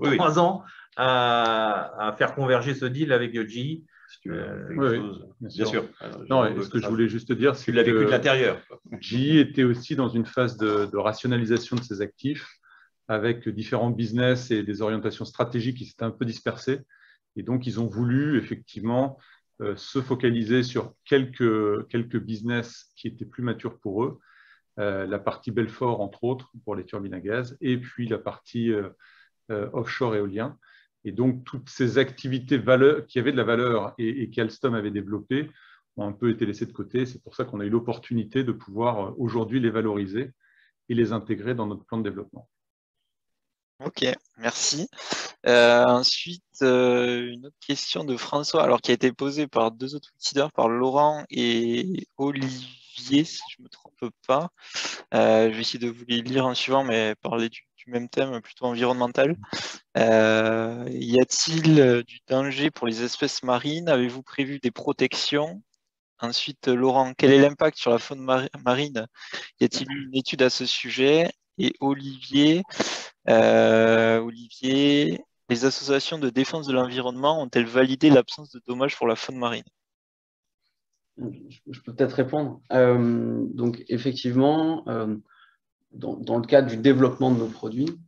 3 ans à faire converger ce deal avec GE. Bien sûr. Non, ce que je voulais juste dire, c'est que tu l'as vécu de l'intérieur. GE était aussi dans une phase de rationalisation de ses actifs, avec différents business et des orientations stratégiques qui s'étaient un peu dispersées. Et donc, ils ont voulu effectivement se focaliser sur quelques business qui étaient plus matures pour eux. La partie Belfort, entre autres, pour les turbines à gaz, et puis la partie offshore éolien. Et donc, toutes ces activités qui avaient de la valeur et qu'Alstom avait développées ont un peu été laissées de côté. C'est pour ça qu'on a eu l'opportunité de pouvoir aujourd'hui les valoriser et les intégrer dans notre plan de développement. Ok, merci. Ensuite, une autre question de François, alors qui a été posée par 2 autres leaders, par Laurent et Olivier, si je ne me trompe pas. Je vais essayer de vous les lire en suivant, mais parler du même thème, plutôt environnemental. Y a-t-il du danger pour les espèces marines? Avez-vous prévu des protections? Ensuite, Laurent, quel est l'impact sur la faune marine? Y a-t-il eu une étude à ce sujet? Et Olivier, les associations de défense de l'environnement ont-elles validé l'absence de dommages pour la faune marine? Je peux peut-être répondre. Donc, effectivement, dans le cadre du développement de nos produits,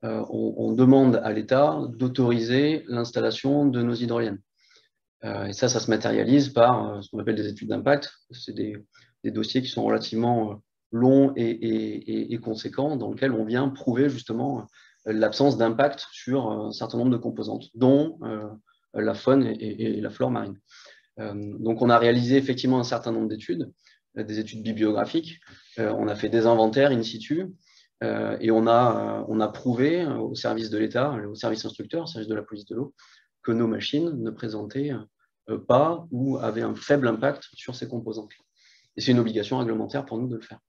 on demande à l'État d'autoriser l'installation de nos hydroliennes. Et ça se matérialise par ce qu'on appelle des études d'impact. C'est des dossiers qui sont relativement longs et conséquents, dans lesquels on vient prouver justement l'absence d'impact sur un certain nombre de composantes, dont la faune et la flore marine. Donc, on a réalisé effectivement un certain nombre d'études, des études bibliographiques. On a fait des inventaires in situ et on a prouvé au service de l'État, au service instructeur, au service de la police de l'eau, que nos machines ne présentaient pas ou avaient un faible impact sur ces composantes. Et c'est une obligation réglementaire pour nous de le faire.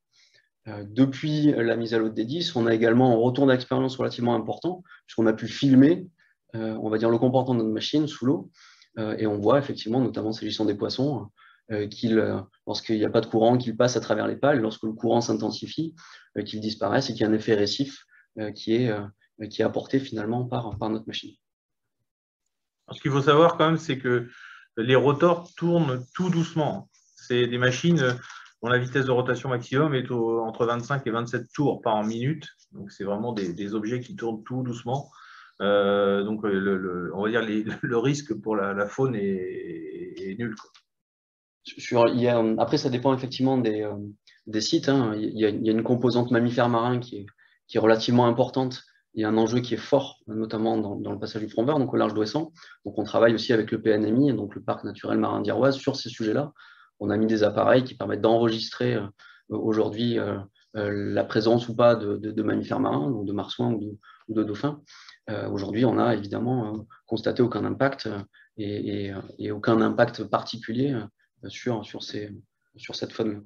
Depuis la mise à l'eau des 10, on a également un retour d'expérience relativement important, puisqu'on a pu filmer, on va dire, le comportement de notre machine sous l'eau. Et on voit effectivement, notamment s'agissant des poissons, lorsqu'il n'y a pas de courant, qu'ils passent à travers les pales, lorsque le courant s'intensifie, qu'ils disparaissent et qu'il y a un effet récif qui est apporté finalement par notre machine. Ce qu'il faut savoir quand même, c'est que les rotors tournent tout doucement. C'est des machines dont la vitesse de rotation maximum est entre 25 et 27 tours par minute. Donc, c'est vraiment des objets qui tournent tout doucement. Donc, on va dire le risque pour la faune est nul, quoi. Après, ça dépend effectivement des sites, hein. Il y a une composante mammifère marin qui est relativement importante. Il y a un enjeu qui est fort, notamment dans le passage du front vert, donc au large d'Ouessant. Donc, on travaille aussi avec le PNMI, donc le parc naturel marin d'Iroise, sur ces sujets-là. On a mis des appareils qui permettent d'enregistrer aujourd'hui la présence ou pas de mammifères marins, donc de marsouins ou de dauphins. Aujourd'hui, on n'a évidemment constaté aucun impact et aucun impact particulier sur cette faune.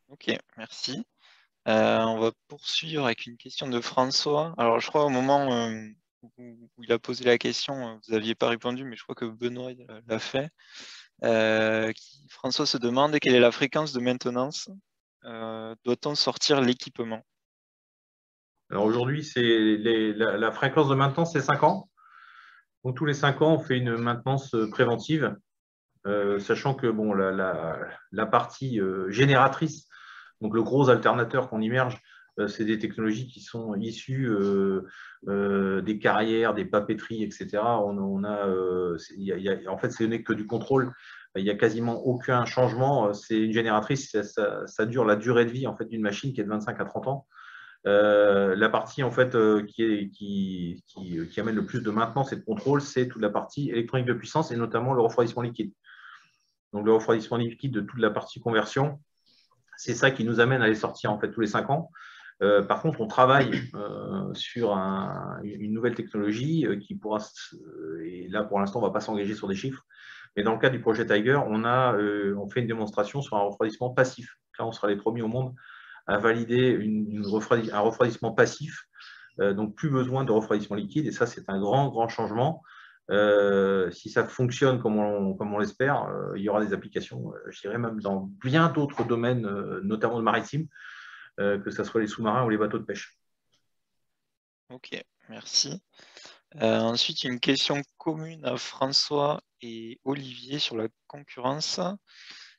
Ok, merci. On va poursuivre avec une question de François. Alors, je crois au moment où il a posé la question, vous n'aviez pas répondu, mais je crois que Benoît l'a fait. François se demande quelle est la fréquence de maintenance. Doit-on sortir l'équipement? Alors aujourd'hui, la fréquence de maintenance, c'est 5 ans. Donc tous les 5 ans, on fait une maintenance préventive, sachant que bon, la partie génératrice, donc le gros alternateur qu'on immerge, c'est des technologies qui sont issues des carrières, des papeteries, etc. En fait, ce n'est que du contrôle. Il n'y a quasiment aucun changement. C'est une génératrice, ça dure la durée de vie en fait, d'une machine qui est de 25 à 30 ans. La partie en fait, qui amène le plus de maintenance et de contrôle, c'est toute la partie électronique de puissance et notamment le refroidissement liquide. Donc, le refroidissement liquide de toute la partie conversion, c'est ça qui nous amène à les sortir en fait, tous les 5 ans. Par contre, on travaille sur une nouvelle technologie qui pourra, et là pour l'instant, on ne va pas s'engager sur des chiffres, mais dans le cas du projet Tiger, on fait une démonstration sur un refroidissement passif. Là, on sera les premiers au monde à valider un refroidissement passif, donc plus besoin de refroidissement liquide, et ça, c'est un grand changement. Si ça fonctionne comme on l'espère, il y aura des applications, je dirais même dans bien d'autres domaines, notamment le maritime, que ce soit les sous-marins ou les bateaux de pêche. Ok, merci. Ensuite, une question commune à François et Olivier sur la concurrence.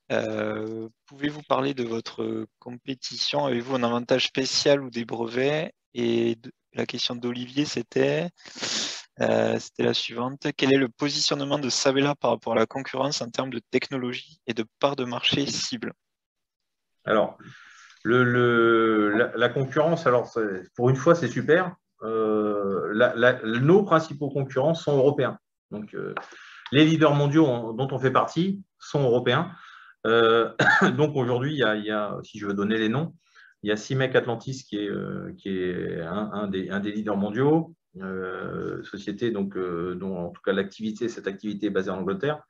Pouvez-vous parler de votre compétition? Avez-vous un avantage spécial ou des brevets? Et la question d'Olivier, c'était la suivante. Quel est le positionnement de Sabela par rapport à la concurrence en termes de technologie et de part de marché cible? Alors, la concurrence, alors pour une fois, c'est super. Nos principaux concurrents sont européens. Donc, les leaders mondiaux dont on fait partie sont européens. Donc, aujourd'hui, il y a, si je veux donner les noms, il y a CIMEC Atlantis qui est un des leaders mondiaux, société donc, dont en tout cas cette activité est basée en Angleterre.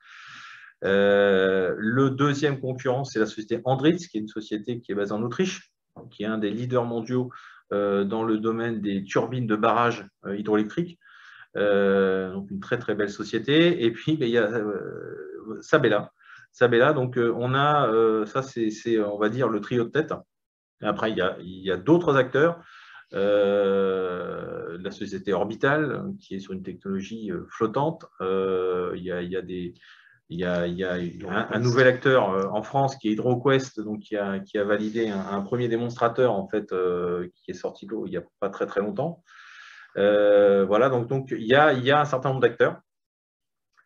Le deuxième concurrent, c'est la société Andritz, qui est une société qui est basée en Autriche, qui est un des leaders mondiaux dans le domaine des turbines de barrage hydroélectriques. Donc une très belle société. Et puis il y a Sabela. Donc on a, ça c'est on va dire le trio de tête. Et après il y a d'autres acteurs. La société Orbital, qui est sur une technologie flottante. Il y a un nouvel acteur en France qui est HydroQuest, donc qui a validé un premier démonstrateur en fait, qui est sorti de l'eau il n'y a pas très longtemps. Voilà, donc il y a un certain nombre d'acteurs.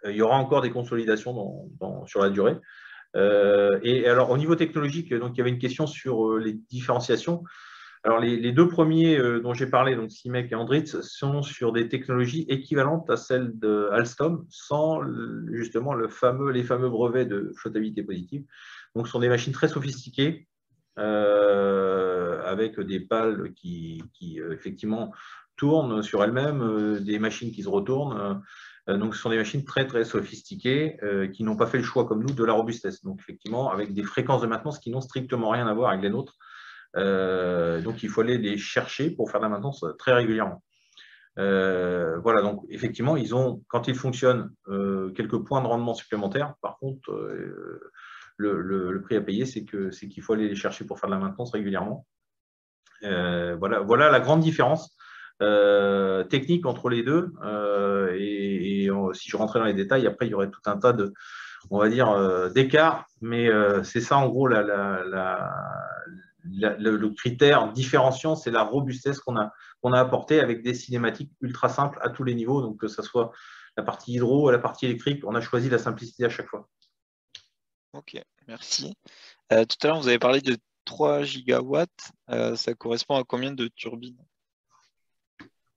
Il y aura encore des consolidations sur la durée. Et alors au niveau technologique, donc il y avait une question sur les différenciations. Alors, les deux premiers dont j'ai parlé, donc CIMEC et Andritz, sont sur des technologies équivalentes à celles de Alstom, sans justement les fameux brevets de flottabilité positive. Donc, ce sont des machines très sophistiquées, avec des pales qui effectivement tournent sur elles-mêmes, des machines qui se retournent. Donc, ce sont des machines très sophistiquées qui n'ont pas fait le choix, comme nous, de la robustesse. Donc, effectivement, avec des fréquences de maintenance qui n'ont strictement rien à voir avec les nôtres. Donc, il faut aller les chercher pour faire de la maintenance très régulièrement. Voilà, donc effectivement, ils ont, quand ils fonctionnent, quelques points de rendement supplémentaires. Par contre, le prix à payer, c'est qu'il faut aller les chercher pour faire de la maintenance régulièrement. Voilà la grande différence technique entre les deux. Et si je rentrais dans les détails, après, il y aurait tout un tas on va dire, d'écarts. Mais c'est ça, en gros, le critère différenciant, c'est la robustesse qu'on a apportée avec des cinématiques ultra simples à tous les niveaux. Donc, que ce soit la partie hydro, la partie électrique, on a choisi la simplicité à chaque fois. Ok, merci. Tout à l'heure, vous avez parlé de 3 gigawatts. Ça correspond à combien de turbines?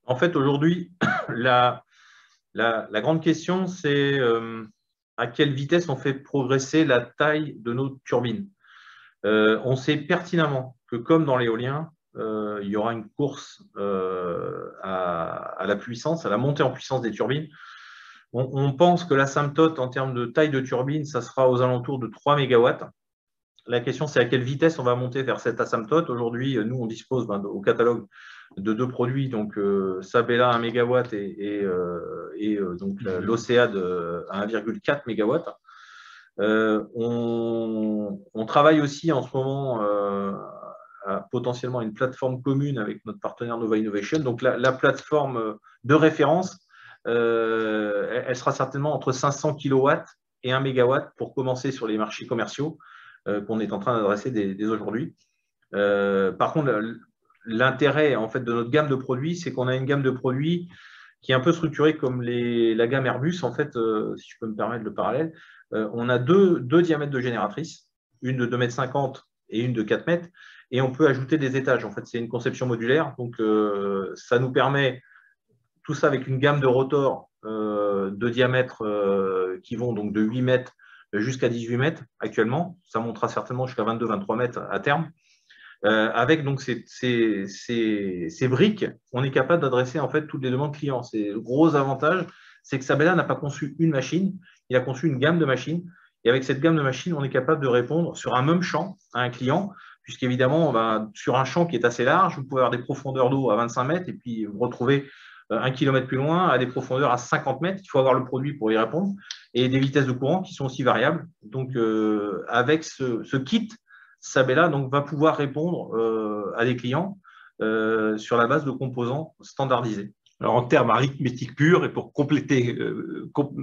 En fait, aujourd'hui, la grande question, c'est à quelle vitesse on fait progresser la taille de nos turbines. On sait pertinemment que, comme dans l'éolien, il y aura une course à la puissance, à la montée en puissance des turbines. On pense que l'asymptote en termes de taille de turbine, ça sera aux alentours de 3 MW. La question, c'est à quelle vitesse on va monter vers cette asymptote. Aujourd'hui, nous, on dispose au catalogue de 2 produits, donc Sabela 1 MW et donc l'Océade à 1,4 MW. On travaille aussi en ce moment à potentiellement une plateforme commune avec notre partenaire Nova Innovation. Donc la plateforme de référence, elle sera certainement entre 500 kW et 1 MW pour commencer sur les marchés commerciaux qu'on est en train d'adresser dès aujourd'hui. Par contre, l'intérêt en fait, de notre gamme de produits, c'est qu'on a une gamme de produits qui est un peu structurée comme la gamme Airbus, en fait, si je peux me permettre le parallèle. On a deux diamètres de génératrices, une de 2,50 m et une de 4 mètres, et on peut ajouter des étages. En fait, c'est une conception modulaire, donc ça nous permet, tout ça avec une gamme de rotors de diamètre qui vont donc de 8 mètres jusqu'à 18 mètres actuellement. Ça montera certainement jusqu'à 22-23 mètres à terme. Avec donc ces briques, on est capable d'adresser en fait toutes les demandes clients. C'est le gros avantage, c'est que Sabela n'a pas conçu une machine, il a conçu une gamme de machines. Et avec cette gamme de machines, on est capable de répondre sur un même champ à un client, puisqu'évidemment, sur un champ qui est assez large, vous pouvez avoir des profondeurs d'eau à 25 mètres et puis vous retrouvez 1 km plus loin à des profondeurs à 50 mètres. Il faut avoir le produit pour y répondre et des vitesses de courant qui sont aussi variables. Donc, avec ce kit, Sabela donc, va pouvoir répondre à des clients sur la base de composants standardisés. Alors, en termes arithmétiques purs, et pour compléter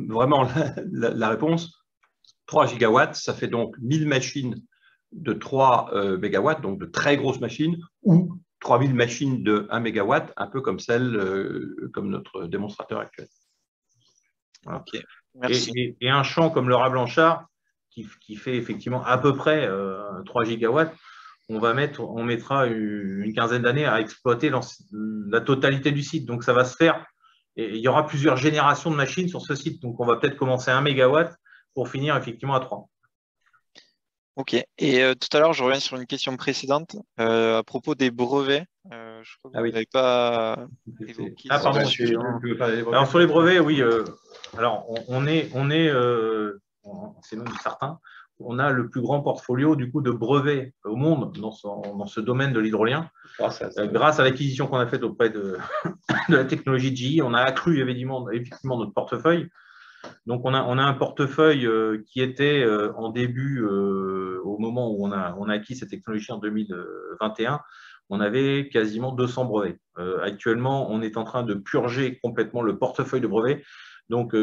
vraiment la réponse, 3 gigawatts, ça fait donc 1000 machines de 3 mégawatts, donc de très grosses machines, ou 3000 machines de 1 mégawatt, un peu comme comme notre démonstrateur actuel. Voilà. Okay, merci. Et un champ comme le Rat Blanchard, qui fait effectivement à peu près 3 gigawatts, on mettra une quinzaine d'années à exploiter la totalité du site. Donc, ça va se faire. Et il y aura plusieurs générations de machines sur ce site. Donc, on va peut-être commencer à 1 mégawatt pour finir effectivement à 3. Ok. Et tout à l'heure, je reviens sur une question précédente à propos des brevets. Je crois que vous n'avez pas évoqué. Ah, pardon. Alors, sur les brevets, oui. Alors, c'est même certain, on a le plus grand portfolio du coup de brevets au monde dans ce domaine de l'hydrolien. Grâce à l'acquisition qu'on a faite auprès de la technologie GE, on a accru effectivement notre portefeuille. Donc, on a un portefeuille qui était en début, au moment où on a acquis cette technologie en 2021, on avait quasiment 200 brevets. Actuellement, on est en train de purger complètement le portefeuille de brevets. Donc,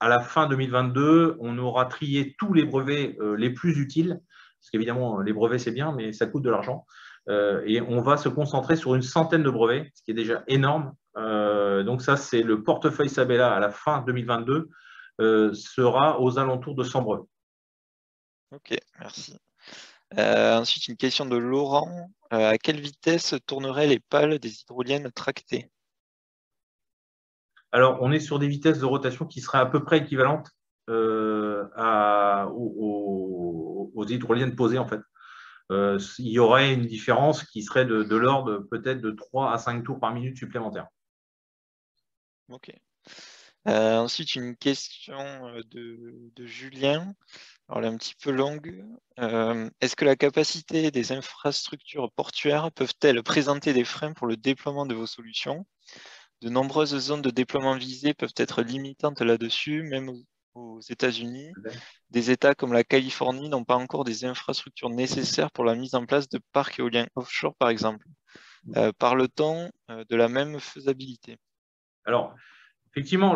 à la fin 2022, on aura trié tous les brevets les plus utiles, parce qu'évidemment, les brevets, c'est bien, mais ça coûte de l'argent. Et on va se concentrer sur une centaine de brevets, ce qui est déjà énorme. Donc, ça, c'est le portefeuille Sabela à la fin 2022. Sera aux alentours de 100 brevets. Ok, merci. Ensuite, une question de Laurent. À quelle vitesse tourneraient les pales des hydroliennes tractées? Alors, on est sur des vitesses de rotation qui seraient à peu près équivalentes aux hydroliennes posées, en fait. Il y aurait une différence qui serait de l'ordre peut-être de 3 à 5 tours par minute supplémentaires. Ok. Ensuite, une question de Julien. Alors, elle est un petit peu longue. Est-ce que la capacité des infrastructures portuaires peuvent-elles présenter des freins pour le déploiement de vos solutions? De nombreuses zones de déploiement visées peuvent être limitantes là-dessus, même aux États-Unis. Des États comme la Californie n'ont pas encore des infrastructures nécessaires pour la mise en place de parcs éoliens offshore, par exemple. Parle-t-on de la même faisabilité? Alors, effectivement,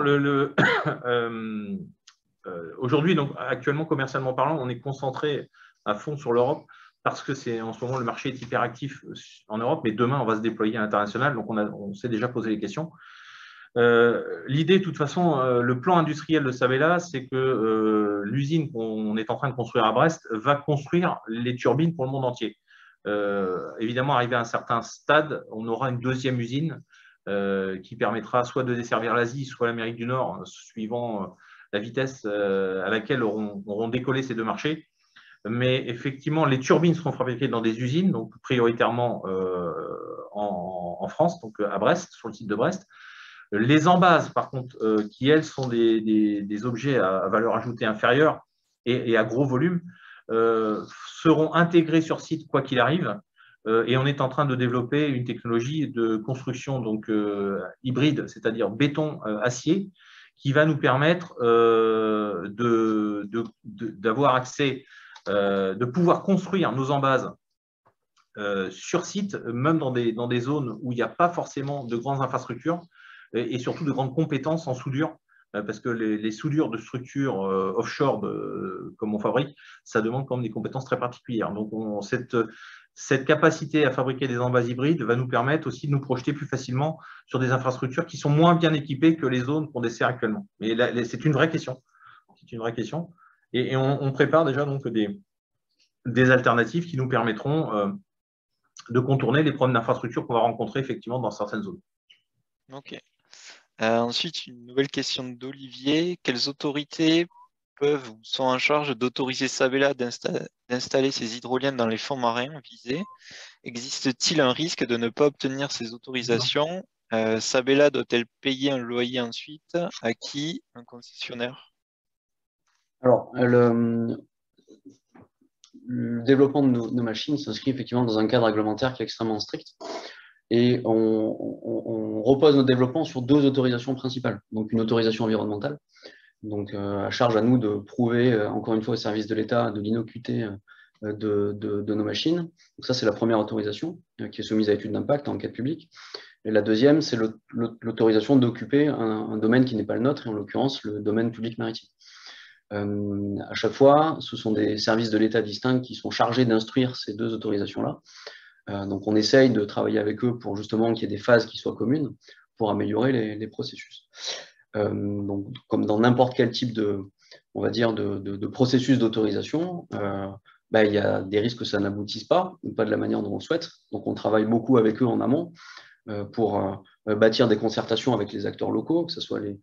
aujourd'hui, donc actuellement, commercialement parlant, on est concentré à fond sur l'Europe parce que en ce moment, le marché est hyper actif en Europe, mais demain, on va se déployer à l'international, donc on s'est déjà posé les questions. L'idée, de toute façon, le plan industriel de Sabela, c'est que l'usine qu'on est en train de construire à Brest va construire les turbines pour le monde entier. Évidemment, arrivé à un certain stade, on aura une deuxième usine qui permettra soit de desservir l'Asie, soit l'Amérique du Nord, suivant la vitesse à laquelle auront décollé ces deux marchés. Mais effectivement, les turbines seront fabriquées dans des usines, donc prioritairement en France, donc à Brest, sur le site de Brest. Les embases, par contre, qui elles sont des objets à valeur ajoutée inférieure et à gros volume, seront intégrés sur site quoi qu'il arrive. Et on est en train de développer une technologie de construction donc hybride, c'est-à-dire béton-acier, qui va nous permettre d'avoir accès, de pouvoir construire nos embases sur site, même dans des zones où il n'y a pas forcément de grandes infrastructures et surtout de grandes compétences en soudure parce que les soudures de structures offshore, comme on fabrique, ça demande quand même des compétences très particulières. Donc, cette capacité à fabriquer des embases hybrides va nous permettre aussi de nous projeter plus facilement sur des infrastructures qui sont moins bien équipées que les zones qu'on dessert actuellement. Mais là, c'est une vraie question. C'est une vraie question. Et on prépare déjà donc des alternatives qui nous permettront de contourner les problèmes d'infrastructure qu'on va rencontrer effectivement dans certaines zones. Ok. Ensuite, une nouvelle question d'Olivier. Quelles autorités peuvent ou sont en charge d'autoriser Sabela d'installer ces hydroliennes dans les fonds marins visés? Existe-t-il un risque de ne pas obtenir ces autorisations? Sabela doit-elle payer un loyer ensuite? À qui? Un concessionnaire? Alors, le développement de nos machines s'inscrit effectivement dans un cadre réglementaire qui est extrêmement strict. Et on repose notre développement sur 2 autorisations principales. Donc, une autorisation environnementale. Donc, à charge à nous de prouver, encore une fois, au service de l'État, de l'innocuité de nos machines. Donc, ça, c'est la première autorisation qui est soumise à étude d'impact en enquête publique. Et la deuxième, c'est l'autorisation d'occuper un domaine qui n'est pas le nôtre, et en l'occurrence, le domaine public maritime. À chaque fois, ce sont des services de l'État distincts qui sont chargés d'instruire ces 2 autorisations-là. Donc, on essaye de travailler avec eux pour justement qu'il y ait des phases qui soient communes pour améliorer les processus. Donc, comme dans n'importe quel type on va dire, de processus d'autorisation, il y a des risques que ça n'aboutisse pas, ou pas de la manière dont on le souhaite. Donc, on travaille beaucoup avec eux en amont pour bâtir des concertations avec les acteurs locaux, que ce soit les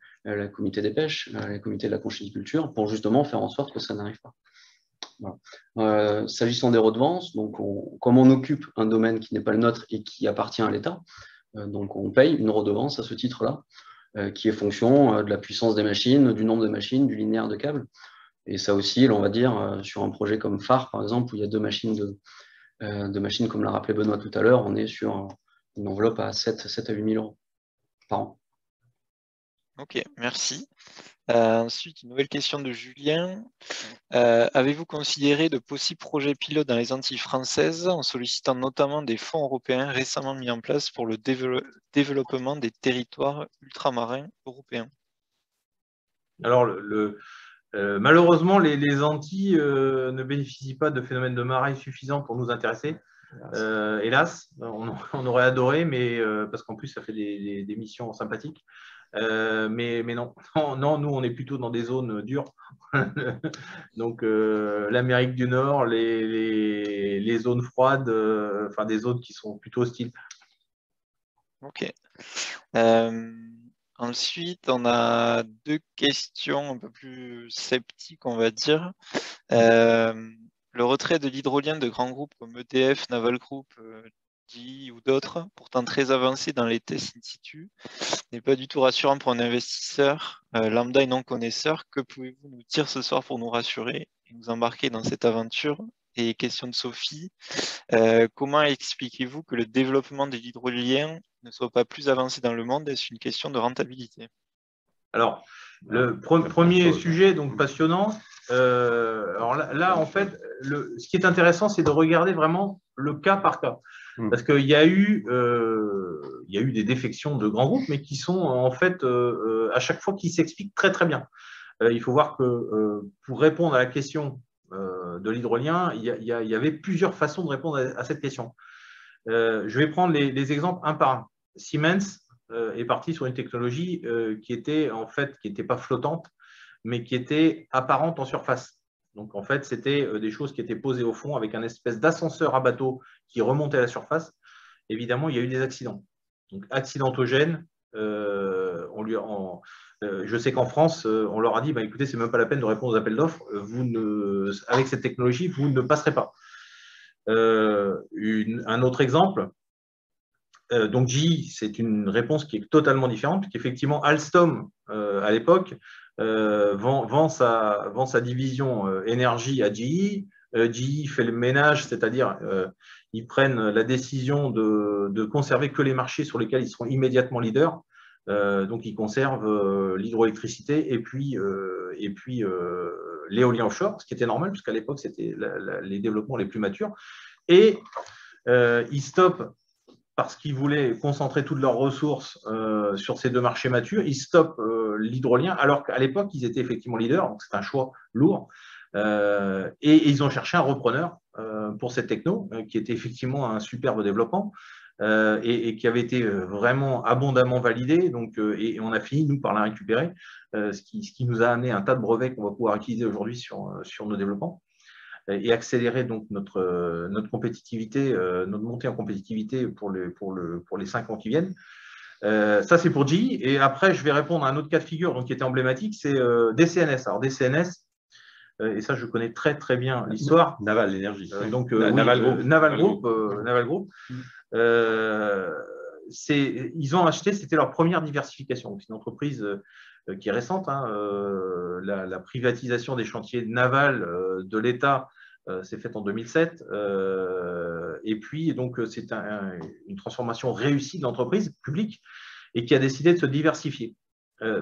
comités des pêches, les comités de la conchyliculture, pour justement faire en sorte que ça n'arrive pas. Voilà. S'agissant des redevances, donc comme on occupe un domaine qui n'est pas le nôtre et qui appartient à l'État, donc on paye une redevance à ce titre-là, qui est fonction de la puissance des machines, du nombre de machines, du linéaire de câbles. Et ça oscille, on va dire, sur un projet comme Phare, par exemple, où il y a 2 machines de machines, comme l'a rappelé Benoît tout à l'heure, on est sur une enveloppe à 7 à 8 000 euros par an. Ok, merci. Ensuite, une nouvelle question de Julien. Avez-vous considéré de possibles projets pilotes dans les Antilles françaises en sollicitant notamment des fonds européens récemment mis en place pour le développement des territoires ultramarins européens? Alors, malheureusement, les Antilles ne bénéficient pas de phénomènes de marée suffisants pour nous intéresser. Hélas, on aurait adoré, mais parce qu'en plus, ça fait des missions sympathiques. Mais non, nous, on est plutôt dans des zones dures. Donc, l'Amérique du Nord, les zones froides, enfin des zones qui sont plutôt hostiles. Ok. Ensuite, on a 2 questions un peu plus sceptiques, on va dire. Le retrait de l'hydrolien de grands groupes comme EDF, Naval Group, GE ou d'autres, pourtant très avancés dans les tests in situ, n'est pas du tout rassurant pour un investisseur lambda et non connaisseur. Que pouvez-vous nous dire ce soir pour nous rassurer et nous embarquer dans cette aventure? Et question de Sophie, comment expliquez-vous que le développement de l'hydrolien ne soit pas plus avancé dans le monde? Est-ce une question de rentabilité? Alors, le premier sujet, donc passionnant. Alors là, en fait, ce qui est intéressant, c'est de regarder vraiment le cas par cas. Parce qu'il y a eu des défections de grands groupes, mais qui sont en fait à chaque fois qui s'expliquent très très bien. Il faut voir que pour répondre à la question de l'hydrolien, il y avait plusieurs façons de répondre à cette question. Je vais prendre les exemples un par un. Siemens est parti sur une technologie qui était en fait qui n'était pas flottante, mais qui était apparente en surface. Donc en fait, c'était des choses qui étaient posées au fond avec un espèce d'ascenseur à bateau qui remontait à la surface. Évidemment, il y a eu des accidents. Donc accidentogènes. Je sais qu'en France, on leur a dit, écoutez, c'est même pas la peine de répondre aux appels d'offres. Avec cette technologie, vous ne passerez pas. Un autre exemple. Donc GE, c'est une réponse qui est totalement différente, puisqu'effectivement Alstom, à l'époque, vend sa division énergie à GE. GE fait le ménage, c'est-à-dire ils prennent la décision de conserver que les marchés sur lesquels ils seront immédiatement leaders. Donc ils conservent l'hydroélectricité et puis l'éolien offshore, ce qui était normal, puisqu'à l'époque, c'était les développements les plus matures. Et ils stoppent parce qu'ils voulaient concentrer toutes leurs ressources sur ces deux marchés matures, ils stoppent l'hydrolien, alors qu'à l'époque, ils étaient effectivement leaders, donc c'est un choix lourd. Et ils ont cherché un repreneur pour cette techno, qui était effectivement un superbe développement et qui avait été vraiment abondamment validé. Donc, et on a fini, nous, par la récupérer, ce qui nous a amené un tas de brevets qu'on va pouvoir utiliser aujourd'hui sur nos développements et accélérer donc notre compétitivité, notre montée en compétitivité pour les 5 ans qui viennent. Ça, c'est pour G. Et après, je vais répondre à un autre cas de figure donc, qui était emblématique, c'est DCNS. Alors, DCNS, et ça, je connais très, très bien l'histoire. Naval Énergie. Donc, Naval Group. Naval Group. Ils ont acheté, c'était leur première diversification. C'est une entreprise qui est récente. Hein, la privatisation des chantiers navals de l'État s'est faite en 2007. Et puis, donc, c'est une transformation réussie de l'entreprise publique et qui a décidé de se diversifier.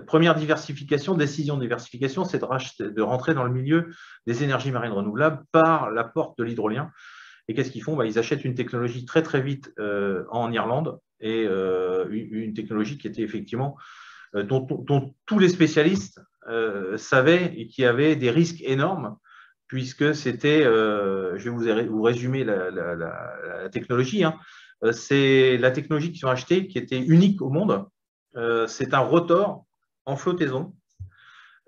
Première diversification, décision de diversification, c'est de rentrer dans le milieu des énergies marines renouvelables par la porte de l'hydrolien. Et qu'est-ce qu'ils font? Ils achètent une technologie très très vite en Irlande et une technologie qui était effectivement dont tous les spécialistes savaient et qui avait des risques énormes puisque c'était, je vais vous résumer la technologie, hein. C'est la technologie qu'ils ont achetée qui était unique au monde. C'est un rotor en flottaison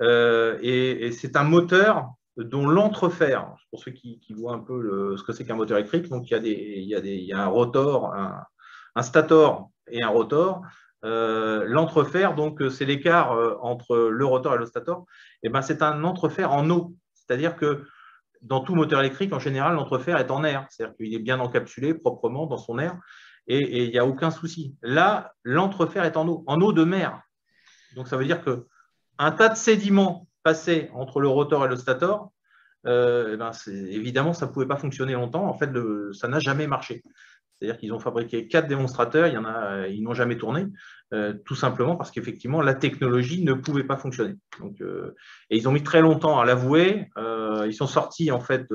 et c'est un moteur dont l'entrefer, pour ceux qui voient un peu ce que c'est qu'un moteur électrique, donc il y a un rotor, un stator et un rotor. L'entrefer, donc c'est l'écart entre le rotor et le stator, et ben, c'est un entrefer en eau. C'est-à-dire que dans tout moteur électrique, en général, l'entrefer est en air. C'est-à-dire qu'il est bien encapsulé proprement dans son air et il n'y a aucun souci. Là, l'entrefer est en eau de mer. Donc, ça veut dire qu'un tas de sédiments passés entre le rotor et le stator, évidemment, ça ne pouvait pas fonctionner longtemps. En fait, ça n'a jamais marché. C'est-à-dire qu'ils ont fabriqué 4 démonstrateurs, ils n'ont jamais tourné, tout simplement parce qu'effectivement, la technologie ne pouvait pas fonctionner. Donc, et ils ont mis très longtemps à l'avouer. Ils sont sortis en fait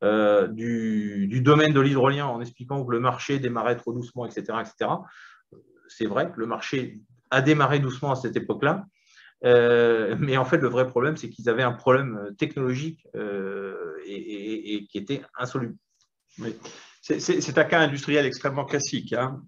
du domaine de l'hydrolien en expliquant que le marché démarrait trop doucement, etc., etc. C'est vrai que le marché a démarré doucement à cette époque-là. Mais en fait, le vrai problème, c'est qu'ils avaient un problème technologique et qui était insoluble. Oui. C'est un cas industriel extrêmement classique. Hein.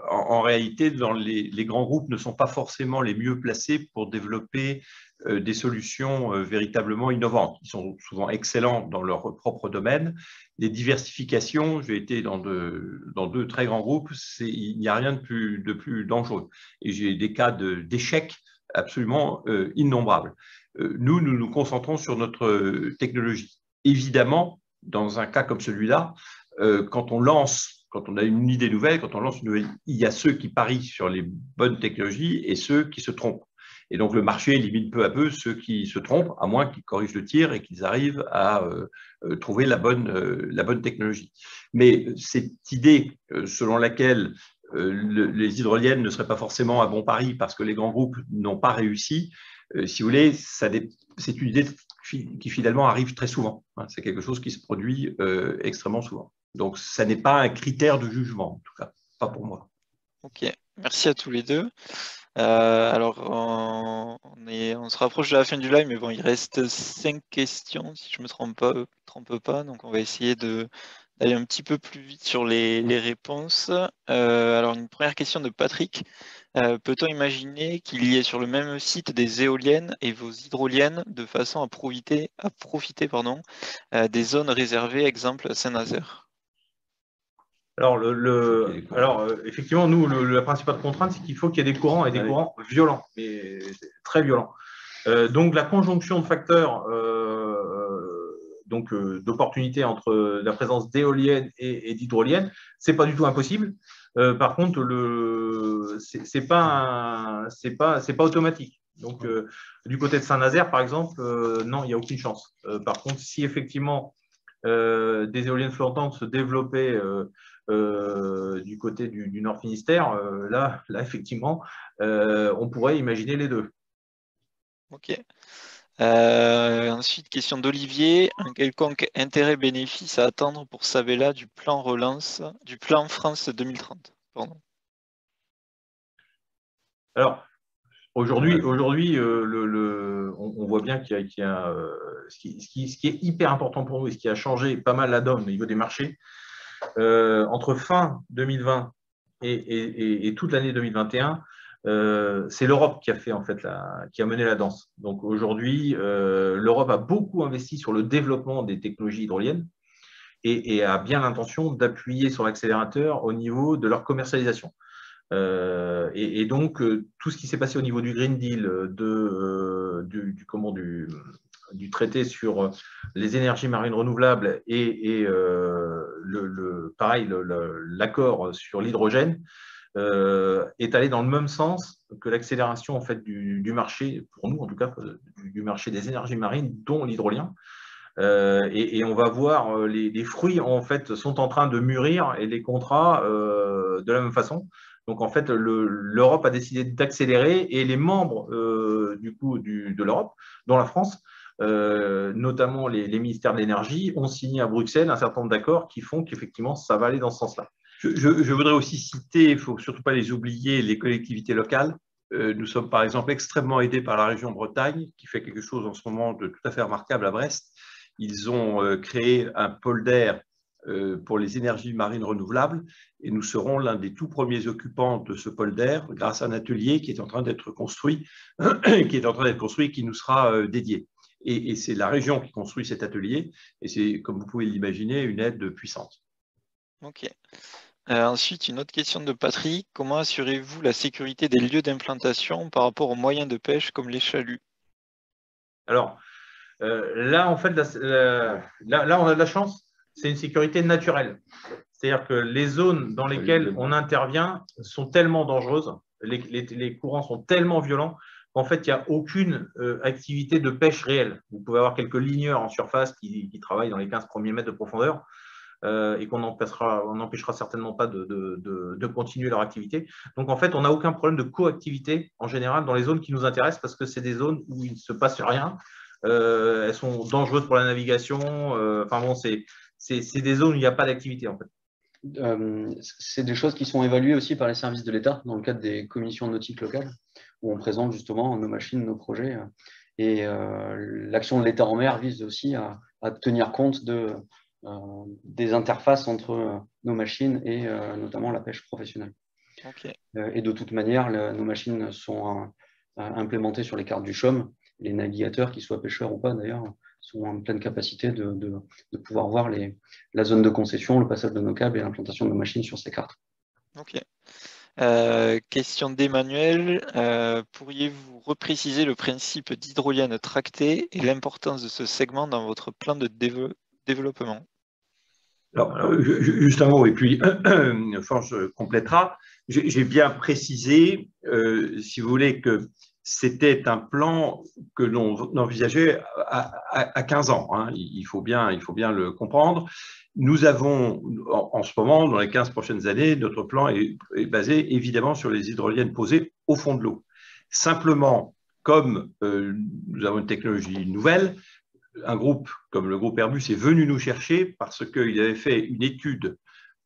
En réalité, les grands groupes ne sont pas forcément les mieux placés pour développer des solutions véritablement innovantes. Ils sont souvent excellents dans leur propre domaine. Les diversifications, j'ai été dans deux très grands groupes, il n'y a rien de plus dangereux. Et j'ai des cas d'échecs absolument innombrables. Nous nous concentrons sur notre technologie. Évidemment, dans un cas comme celui-là, quand on a une idée nouvelle, quand on lance une nouvelle, il y a ceux qui parient sur les bonnes technologies et ceux qui se trompent. Et donc, le marché élimine peu à peu ceux qui se trompent, à moins qu'ils corrigent le tir et qu'ils arrivent à trouver la bonne technologie. Mais cette idée selon laquelle les hydroliennes ne seraient pas forcément un bon pari parce que les grands groupes n'ont pas réussi, si vous voulez, c'est une idée qui finalement arrive très souvent. C'est quelque chose qui se produit extrêmement souvent. Donc, ça n'est pas un critère de jugement, en tout cas, pas pour moi. Ok, merci à tous les deux. Alors, on se rapproche de la fin du live, mais bon, il reste 5 questions, si je ne me trompe pas. Donc, on va essayer d'aller un petit peu plus vite sur les réponses. Alors, une première question de Patrick. Peut-on imaginer qu'il y ait sur le même site des éoliennes et vos hydroliennes de façon à profiter des zones réservées, exemple Saint-Nazaire? Alors, effectivement, nous, la principale contrainte, c'est qu'il faut qu'il y ait des courants et des courants violents, mais très violents. Donc, la conjonction de facteurs d'opportunité entre la présence d'éoliennes et d'hydroliennes, c'est pas du tout impossible. Par contre, c'est pas automatique. Donc, du côté de Saint-Nazaire, par exemple, non, il n'y a aucune chance. Par contre, si effectivement des éoliennes flottantes se développaient du côté du Nord Finistère, là, effectivement, on pourrait imaginer les deux. Ok. Ensuite, question d'Olivier. Un quelconque intérêt-bénéfice à attendre pour Sabella du plan France 2030? Pardon. Alors, aujourd'hui, on voit bien qu'il y a ce qui est hyper important pour nous et ce qui a changé pas mal la donne au niveau des marchés, entre fin 2020 et toute l'année 2021, c'est l'Europe qui a fait en fait qui a mené la danse. Donc aujourd'hui, l'Europe a beaucoup investi sur le développement des technologies hydroliennes et a bien l'intention d'appuyer sur l'accélérateur au niveau de leur commercialisation. Et donc, tout ce qui s'est passé au niveau du Green Deal, du traité sur les énergies marines renouvelables et pareil, l'accord sur l'hydrogène est allé dans le même sens que l'accélération en fait, du marché, pour nous en tout cas, du marché des énergies marines, dont l'hydrolien. Et on va voir les fruits en fait sont en train de mûrir et les contrats de la même façon. Donc en fait, l'Europe a décidé d'accélérer et les membres de l'Europe, dont la France, notamment les ministères de l'énergie, ont signé à Bruxelles un certain nombre d'accords qui font qu'effectivement ça va aller dans ce sens-là. Je voudrais aussi citer, il ne faut surtout pas les oublier, les collectivités locales. Nous sommes par exemple extrêmement aidés par la région Bretagne, qui fait quelque chose en ce moment de tout à fait remarquable à Brest. Ils ont créé un polder pour les énergies marines renouvelables et nous serons l'un des tout premiers occupants de ce polder grâce à un atelier qui est en train d'être construit, qui nous sera dédié. Et c'est la région qui construit cet atelier et c'est, comme vous pouvez l'imaginer, une aide puissante. Ok. Ensuite, une autre question de Patrick. Comment assurez-vous la sécurité des lieux d'implantation par rapport aux moyens de pêche comme les chaluts? Alors, là, en fait, là, on a de la chance. C'est une sécurité naturelle. C'est-à-dire que les zones dans lesquelles on intervient sont tellement dangereuses, les courants sont tellement violents qu'en fait, il n'y a aucune activité de pêche réelle. Vous pouvez avoir quelques ligneurs en surface qui travaillent dans les 15 premiers mètres de profondeur et qu'on n'empêchera certainement pas de continuer leur activité. Donc, en fait, on n'a aucun problème de coactivité en général dans les zones qui nous intéressent parce que c'est des zones où il ne se passe rien. Elles sont dangereuses pour la navigation. Enfin bon, c'est des zones où il n'y a pas d'activité en fait. C'est des choses qui sont évaluées aussi par les services de l'État dans le cadre des commissions nautiques locales où on présente justement nos machines, nos projets. Et l'action de l'État en mer vise aussi à tenir compte des interfaces entre nos machines et notamment la pêche professionnelle. Okay. Et de toute manière, nos machines sont implémentées sur les cartes du CHOM. Les navigateurs, qu'ils soient pêcheurs ou pas d'ailleurs, sont en pleine capacité de pouvoir voir la zone de concession, le passage de nos câbles et l'implantation de nos machines sur ces cartes. Ok. Question d'Emmanuel. Pourriez-vous repréciser le principe d'hydrolienne tractée et l'importance de ce segment dans votre plan de développement? Alors, juste un mot, et puis Forge complétera. J'ai bien précisé, si vous voulez, que c'était un plan que l'on envisageait à 15 ans. Hein. Il faut bien le comprendre. Nous avons, en ce moment, dans les 15 prochaines années, notre plan est basé évidemment sur les hydroliennes posées au fond de l'eau. Simplement, comme nous avons une technologie nouvelle, un groupe comme le groupe Airbus est venu nous chercher parce qu'il avait fait une étude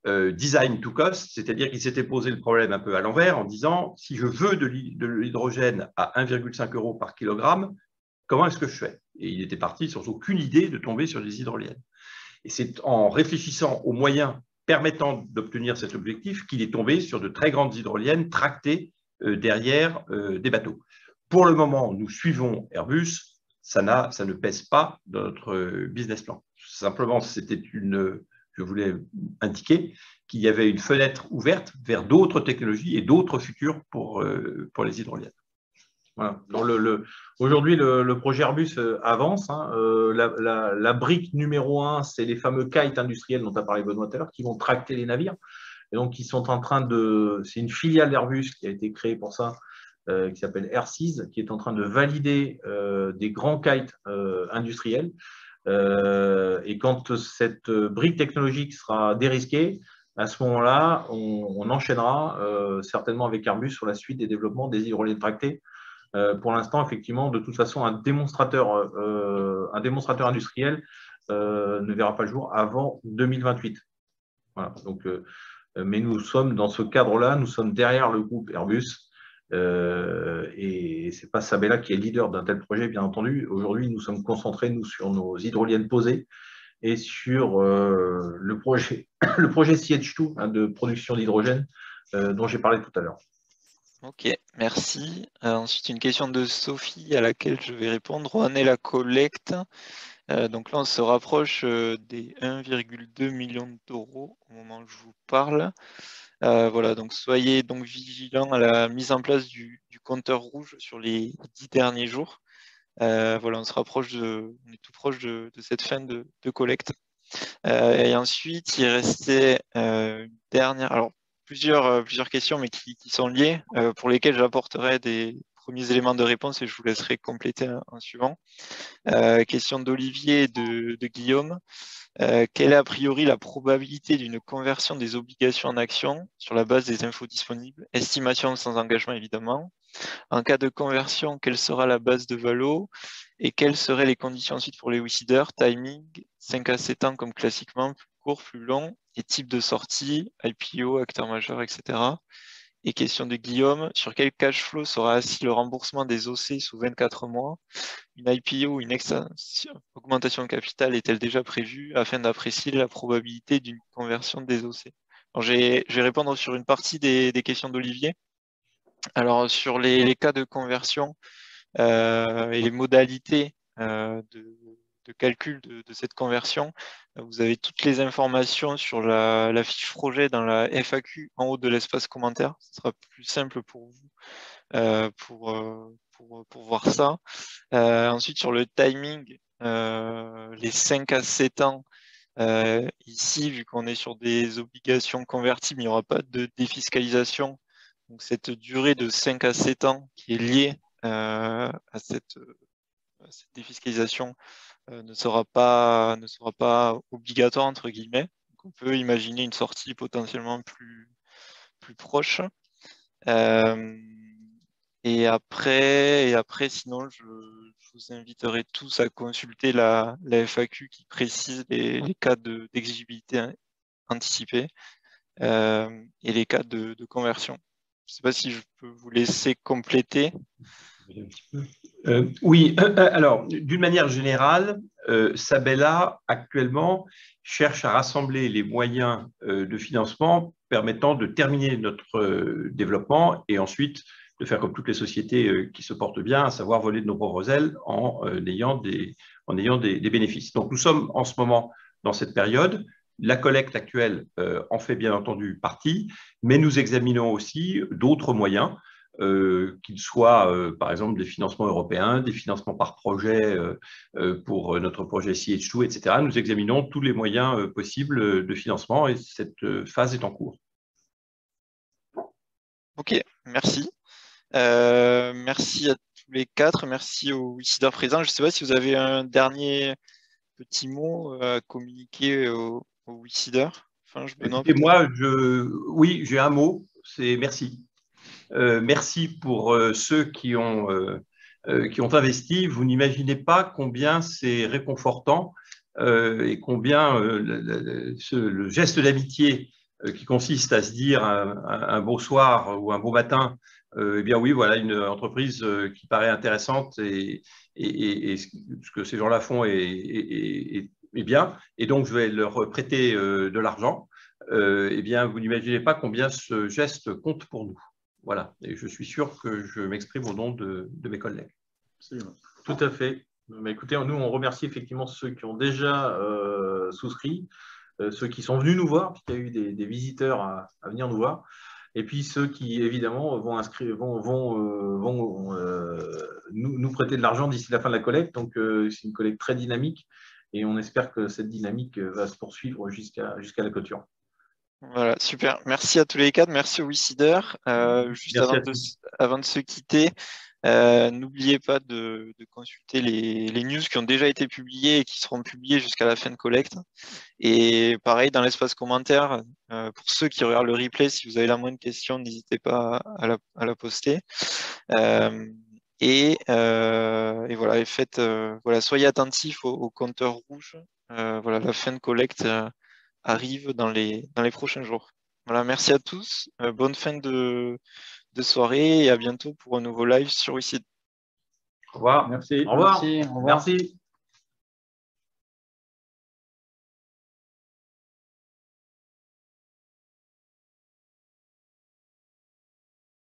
design to cost, c'est-à-dire qu'il s'était posé le problème un peu à l'envers en disant si je veux de l'hydrogène à 1,5 € par kilogramme, comment est-ce que je fais? Et il était parti sans aucune idée de tomber sur des hydroliennes. Et c'est en réfléchissant aux moyens permettant d'obtenir cet objectif qu'il est tombé sur de très grandes hydroliennes tractées derrière des bateaux. Pour le moment, nous suivons Airbus. Ça ne pèse pas dans notre business plan. Simplement, je voulais indiquer qu'il y avait une fenêtre ouverte vers d'autres technologies et d'autres futurs pour les hydroliennes. Voilà. Aujourd'hui, le projet Airbus avance. Hein. La brique numéro 1, c'est les fameux kites industriels dont a parlé Benoît tout à l'heure, qui vont tracter les navires. Et donc, ils sont en train c'est une filiale d'Airbus qui a été créée pour ça, qui s'appelle Airseas, qui est en train de valider des grands kites industriels. Et quand cette brique technologique sera dérisquée, à ce moment-là, on enchaînera certainement avec Airbus sur la suite des développements des hydroliennes tractées. Pour l'instant, effectivement, de toute façon, un démonstrateur industriel ne verra pas le jour avant 2028. Voilà. Donc, Mais nous sommes dans ce cadre-là, nous sommes derrière le groupe Airbus. Et ce n'est pas Sabella qui est leader d'un tel projet, bien entendu. Aujourd'hui, nous sommes concentrés, nous, sur nos hydroliennes posées et sur le projet CH2 hein, de production d'hydrogène dont j'ai parlé tout à l'heure. Ok, merci. Ensuite, une question de Sophie à laquelle je vais répondre. Où en est la collecte? Donc là, on se rapproche des 1,2 million d'euros au moment où je vous parle. Voilà, donc soyez donc vigilants à la mise en place du compteur rouge sur les 10 derniers jours. Voilà, on est tout proche de cette fin de collecte. Et ensuite, il restait une dernière, alors plusieurs questions, mais qui sont liées, pour lesquelles j'apporterai des premiers éléments de réponse et je vous laisserai compléter en suivant. Question d'Olivier et de Guillaume. Quelle est a priori la probabilité d'une conversion des obligations en actions sur la base des infos disponibles? Estimation sans engagement, évidemment. En cas de conversion, quelle sera la base de valo? Et quelles seraient les conditions ensuite pour les WISIDER? Timing, 5 à 7 ans comme classiquement, plus court, plus long, et type de sortie, IPO, acteur majeur, etc. Et question de Guillaume, sur quel cash flow sera assis le remboursement des OC sous 24 mois? Une IPO ou une augmentation de capital est-elle déjà prévue afin d'apprécier la probabilité d'une conversion des OC? Alors, je vais répondre sur une partie des questions d'Olivier. Alors, sur les cas de conversion et les modalités de calcul de cette conversion, vous avez toutes les informations sur la fiche projet dans la FAQ en haut de l'espace commentaire. Ce sera plus simple pour vous pour voir ça. Ensuite, sur le timing, les 5 à 7 ans, ici, vu qu'on est sur des obligations convertibles, il n'y aura pas de défiscalisation. Donc, cette durée de 5 à 7 ans qui est liée à cette défiscalisation ne sera pas obligatoire, entre guillemets. Donc, on peut imaginer une sortie potentiellement plus proche. Et après, sinon, je vous inviterai tous à consulter la FAQ qui précise les cas d'exigibilité anticipée et les cas de conversion. Je ne sais pas si je peux vous laisser compléter. Oui, alors d'une manière générale, Sabella actuellement cherche à rassembler les moyens de financement permettant de terminer notre développement et ensuite de faire comme toutes les sociétés qui se portent bien, à savoir voler de nos propres ailes en ayant des bénéfices. Donc nous sommes en ce moment dans cette période. La collecte actuelle en fait bien entendu partie, mais nous examinons aussi d'autres moyens qu'ils soient, par exemple, des financements européens, des financements par projet pour notre projet CH2, etc. Nous examinons tous les moyens possibles de financement et cette phase est en cours. Ok, merci. Merci à tous les quatre. Merci aux WISIDER présents. Je ne sais pas si vous avez un dernier petit mot à communiquer aux WISIDER. Enfin, Écoutez, moi, oui, j'ai un mot, c'est merci. Merci pour ceux qui ont investi. Vous n'imaginez pas combien c'est réconfortant et combien le geste d'amitié qui consiste à se dire un beau soir ou un beau matin, eh bien oui, voilà une entreprise qui paraît intéressante et ce que ces gens-là font est bien. Et donc, je vais leur prêter de l'argent. Eh bien, vous n'imaginez pas combien ce geste compte pour nous. Voilà, et je suis sûr que je m'exprime au nom de mes collègues. Absolument. Tout à fait. Mais écoutez, nous, on remercie effectivement ceux qui ont déjà souscrit, ceux qui sont venus nous voir, puisqu'il y a eu des visiteurs à venir nous voir, et puis ceux qui, évidemment, vont nous prêter de l'argent d'ici la fin de la collecte. Donc, c'est une collecte très dynamique, et on espère que cette dynamique va se poursuivre jusqu'à la clôture. Voilà, super. Merci à tous les quatre. Merci aux WISIDER. Juste avant de se quitter, n'oubliez pas de consulter les news qui ont déjà été publiées et qui seront publiées jusqu'à la fin de collecte. Et pareil, dans l'espace commentaire, pour ceux qui regardent le replay, si vous avez la moindre question, n'hésitez pas à la poster. Et voilà, voilà, soyez attentifs au compteur rouge. Voilà, la fin de collecte arrive dans les prochains jours. Voilà, merci à tous. Bonne fin de soirée et à bientôt pour un nouveau live sur WICID. Au revoir. Merci. Au revoir. Merci, au revoir. Merci.